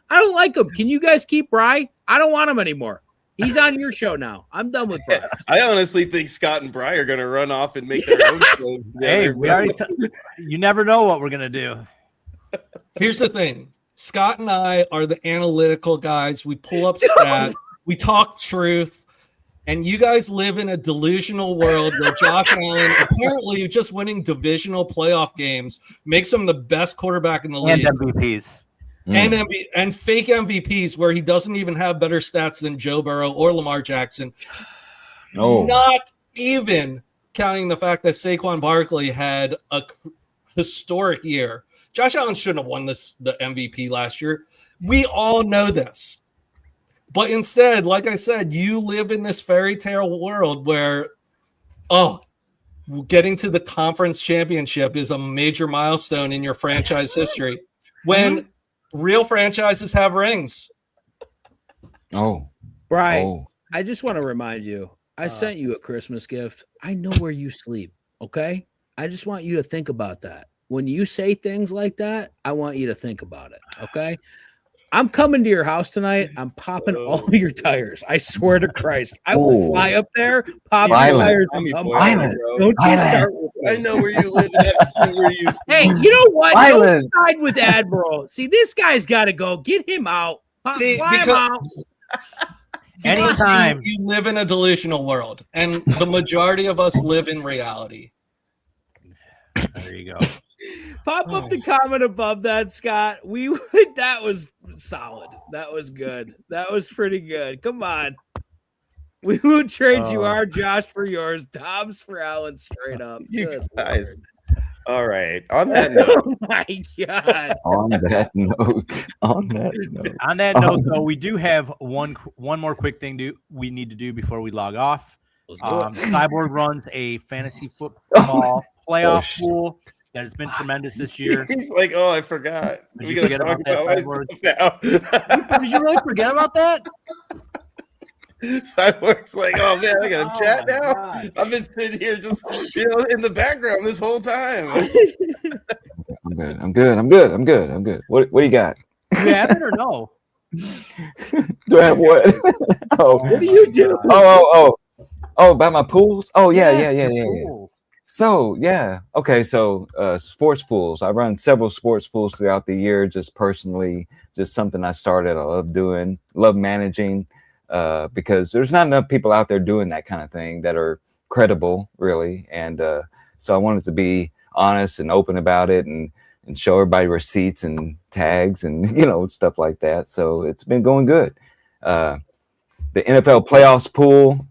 don't like him. Can you guys keep Bry? I don't want him anymore. He's on your show now. I'm done with Bry. I honestly think Scott and Bry are going to run off and make their own shows together. Hey, you never know what we're going to do. Here's the thing. Scott and I are the analytical guys. We pull up stats. We talk truth. And you guys live in a delusional world where Josh Allen, apparently just winning divisional playoff games, makes him the best quarterback in the league. And MVPs. And fake MVPs where he doesn't even have better stats than Joe Burrow or Lamar Jackson. Oh. Not even counting the fact that Saquon Barkley had a historic year. Josh Allen shouldn't have won the MVP last year. We all know this. But instead, like I said, you live in this fairy tale world where, getting to the conference championship is a major milestone in your franchise history when real franchises have rings. Brian, I just want to remind you, I sent you a Christmas gift. I know where you sleep, okay? I just want you to think about that. When you say things like that, I want you to think about it, okay? I'm coming to your house tonight. I'm popping all your tires. I swear to Christ. I will fly up there, pop your tires. Don't you start with me. I know where you live. And where you Hey, you know what? Don't side with Admiral. See, this guy's got to go. Get him out. Fly him out. Anytime. You live in a delusional world, and the majority of us live in reality. There you go. Pop up the comment above that, Scott. That was solid. That was good. That was pretty good. Come on. We will trade you our Josh for yours, Dobbs for Allen, straight up. You Good guys. Lord. All right. On that note. Oh my God. On that note, though, we do have one more quick thing we need to do before we log off. Let's do it. Cyborg runs a fantasy football playoff pool that has been tremendous this year. He's like, oh, I forgot. Did We you gotta forget talk about that, about my stuff now. Did you really forget about that? Cyborg's like, oh man, I gotta chat my now. God. I've been sitting here just in the background this whole time. I'm good. What do you got? Do you have it or no? Do I have what? What do you do? Oh, about my pools? Oh, yeah. Cool. So, yeah. Okay, so sports pools. I run several sports pools throughout the year, just personally, just something I started. I love doing, love managing, because there's not enough people out there doing that kind of thing that are credible, really. And so I wanted to be honest and open about it and show everybody receipts and tags and, stuff like that. So it's been going good. The NFL playoffs pool,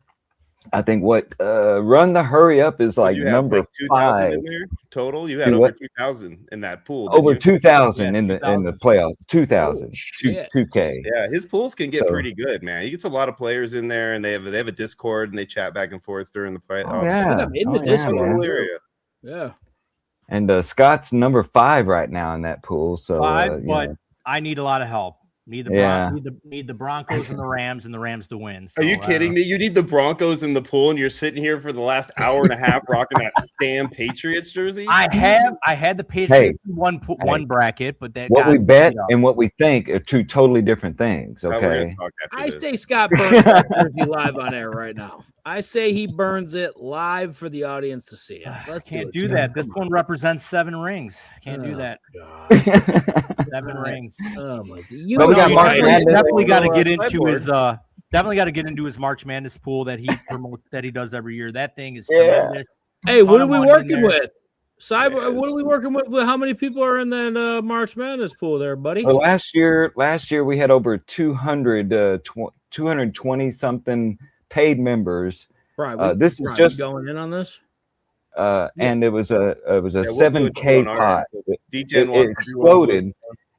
I think Run the Hurry Up is like number 5 in there total. You had Do over what? 2,000 in that pool. Over you? 2,000 Yeah, in the 2,000. playoffs. 2,000, shit. 2K. Yeah, his pools can get So- pretty good, man. He gets a lot of players in there, and they have a Discord and they chat back and forth during the playoffs. Oh, yeah. I'm in the Oh, yeah, Discord. man. Area. Yeah. And Scott's number 5 right now in that pool. So 5, you but know. I need a lot of help. Need the Yeah. need the Broncos and the Rams to win. Are you kidding me? You need the Broncos in the pool, and you're sitting here for the last hour and a half rocking that damn Patriots jersey. I had the Patriots in one bracket, but that What got we bet beat up. and what we think are two totally different things. We're gonna Okay. talk after I this. say Scott burns that jersey live on air right now. I say he burns it live for the audience to see it. Let's Can't do do it. that. This one represents 7 rings. Can't do Oh, that. God. 7 rings. Oh my God. You But we know got you March guys- Madness. Definitely got to get Cyborg. into his March Madness pool that he promotes that he does every year. That thing is Yeah. tremendous. Hey, what Ton are of we money in working there. with? Cyber, what are we working with? How many people are in that March Madness pool there, buddy? Well, last year we had over 220 something paid members. Right, this is Brian, just you going in on this. and it was a Yeah, we'll do it 7K on our pot. end. It, D-Gen it wants to do exploded.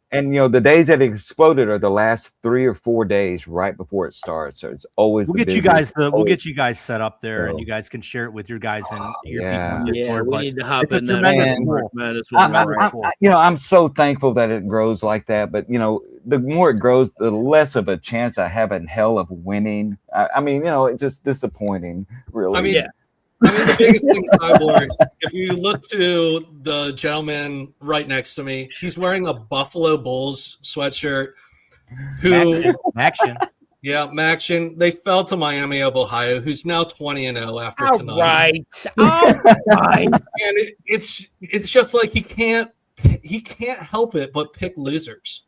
And the days that it exploded are the last 3 or 4 days right before it starts. So it's always We'll the get you busiest. guys we'll get you guys set up there, and So- you guys can share it with your guys and your Yeah. people. in Yeah, Discord, we but need to hop it's a in that tremendous March pool. Madness I'm, one. I'm, Right. I'm so thankful that it grows like that. But the more it grows, the less of a chance I have in hell of winning. I mean, it's just disappointing, really. I mean, Yeah. the biggest thing, Cyborg, if you look to the gentleman right next to me, he's wearing a Buffalo Bulls sweatshirt. Action. Yeah, Maction. They fell to Miami of Ohio, who's now 20-0 after All tonight. right. All right. And it's just like he can't help it but pick losers.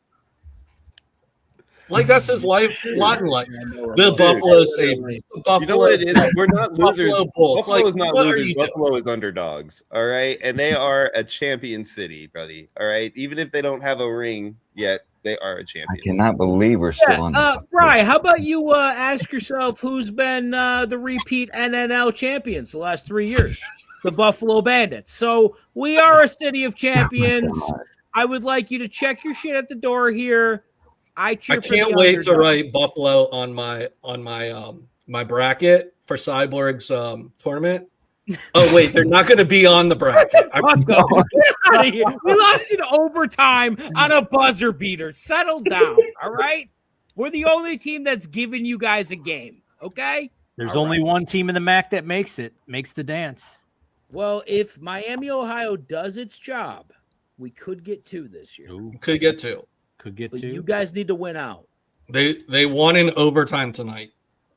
Like that's his lot in life. The Buffalo Sabres. The Buffalo, You know what it is? We're not losers. Buffalo Bulls. Buffalo Like, is not what are losers. you doing? Buffalo is underdogs. All right. And they are a champion city, buddy. All right. Even if they don't have a ring yet, they are a I champion. cannot believe we're still on. Brian, how about you ask yourself who's been the repeat NNL champions the last 3 years? The Buffalo Bandits. So we are a city of champions. I would like you to check your shit at the door here. I cheer for can't the wait to underdog. write Buffalo on my bracket for Cyborg's tournament. Oh wait, they're not going to be on the bracket. Fuck off. Get out of here. We lost in overtime on a buzzer beater. Settle down. All right. We're the only team that's giving you guys a game. Okay. There's All only right. one team in the MAC that makes the dance. Well, if Miami, Ohio does its job, we could get 2 this year. Could get 2. Could get But 2. you guys need to win out. They won in overtime tonight.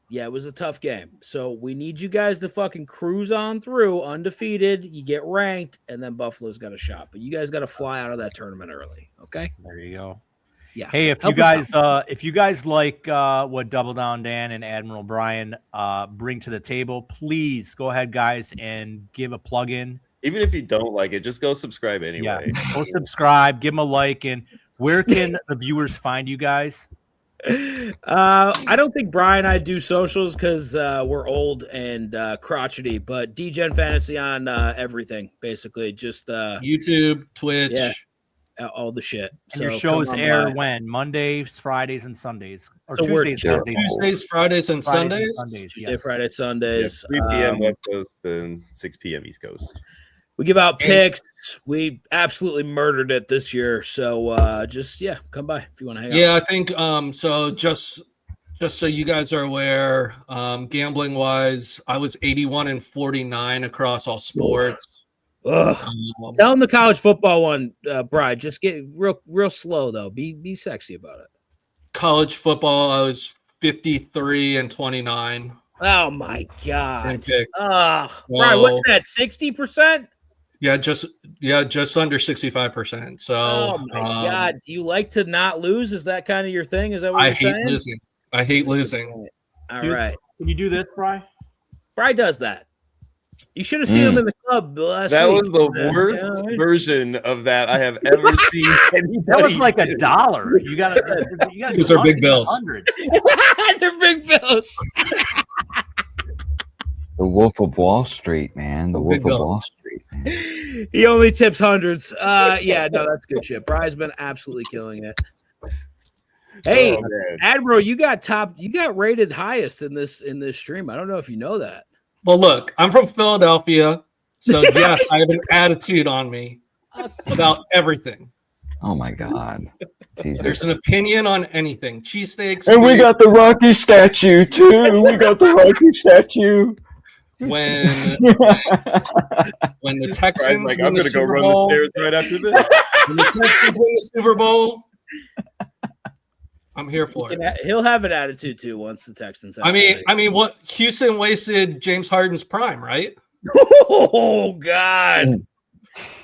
Yeah, it was a tough game. So we need you guys to fucking cruise on through undefeated. You get ranked, and then Buffalo's got a shot. But you guys got to fly out of that tournament early. Okay. There you go. Yeah. Hey, if you guys like what Double Down Dan and Admiral Brian bring to the table, please go ahead, guys, and give a plug-in. Even if you don't like it, just go subscribe anyway. Yeah, go subscribe, give them a like, and where can the viewers find you guys? I don't think Brian and I do socials because we're old and crotchety, but Degen Fantasy on everything, basically. Just YouTube, Twitch. Yeah. all the shit. And your shows air when? Mondays, Fridays, and Sundays, or So we're Tuesdays, Fridays, and Sundays. Tuesday, Friday, Sundays. 3 p.m. West Coast and 6 p.m. East Coast. We give out picks. We absolutely murdered it this year. So just come by if you want to hang out. Yeah, I think so just so you guys are aware, gambling wise, I was 81-49 across all sports. Tell them the college football one, Brian. Just get real slow though. Be sexy about it. College football, I was 53-29. Oh my god. Brian, what's that? 60%? Yeah, just under 65%. So oh my god. Do you like to not lose? Is that kind of your thing? Is that what you're saying? I hate losing. All right. Can you do this, Bri? Bri does that. You should have seen him in the club last That week. was the worst version of that I have ever seen. That was like $1. You got to. These are big bills. They're big bills. The Wolf of Wall Street, man. The Wolf of Wall Street. Man. He only tips hundreds. Yeah, no, that's good shit. Bri's been absolutely killing it. Hey, Admiral, you got rated highest in this stream. I don't know if you know that. Well, look, I'm from Philadelphia, so yes, I have an attitude on me about everything. Oh my God. Jesus. There's an opinion on anything. Cheesesteaks. And we got the Rocky statue too. We got the Rocky statue. When the Texans like, win I'm the gonna go Super run Bowl, the stairs right after this. when the Texans win the Super Bowl, I'm here for it. He'll have an attitude too once the Texans. I mean, what Houston wasted James Harden's prime, right? Oh God,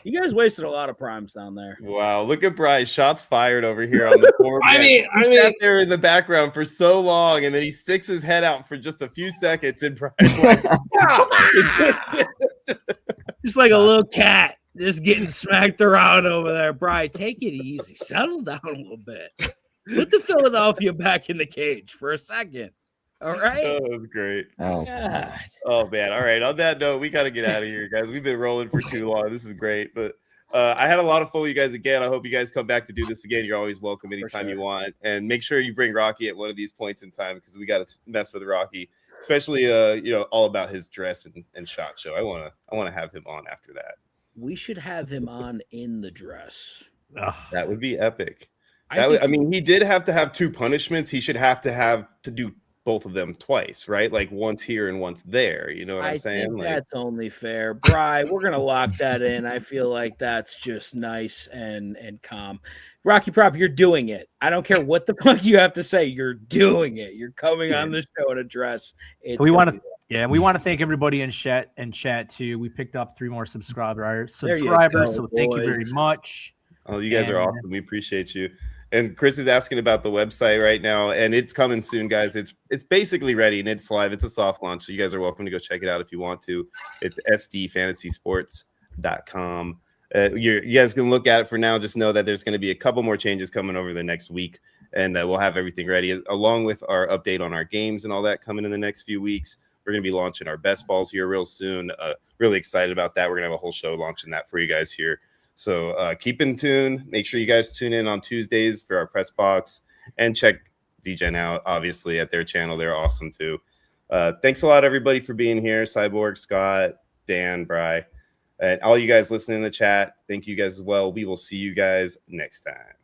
you guys wasted a lot of primes down there. Wow, look at Bryce. Shots fired over here on the court. I mean, sat there in the background for so long, and then he sticks his head out for just a few seconds, and Bryce like, just like a little cat, just getting smacked around over there. Brian, take it easy. Settle down a little bit. Put the Philadelphia back in the cage for a second. All right. Oh, that was great. Oh, Man. All right. On that note, we got to get out of here, guys. We've been rolling for too long. This is great. But I had a lot of fun with you guys again. I hope you guys come back to do this again. You're always welcome anytime you want. And make sure you bring Rocky at one of these points in time because we got to mess with Rocky, especially all about his dress and shot show. I want to have him on after that. We should have him on in the dress. That would be epic. I mean, he did have to have two punishments. He should have to do both of them twice, right? Like once here and once there. You know what I'm saying? I think that's only fair. Bri, we're gonna lock that in. I feel like that's just nice and calm. Rocky Prop, you're doing it. I don't care what the fuck you have to say. You're doing it. You're coming on the show in a dress. We want to thank everybody in chat too. We picked up 3 more subscribers. So thank you very much. Oh, you guys are awesome. We appreciate you. And Chris is asking about the website right now, and it's coming soon, guys. It's basically ready and it's live. It's a soft launch, so you guys are welcome to go check it out if you want to. It's sdfantasysports.com. You guys can look at it for now. Just know that there's going to be a couple more changes coming over the next week, and we'll have everything ready, along with our update on our games and all that coming in the next few weeks. We're going to be launching our best balls here real soon. Really excited about that. We're going to have a whole show launching that for you guys here. So keep in tune. Make sure you guys tune in on Tuesdays for our press box and check Degen out, obviously, at their channel. They're awesome, too. Thanks a lot, everybody, for being here. Cyborg, Scott, Dan, Bri, and all you guys listening in the chat. Thank you guys as well. We will see you guys next time.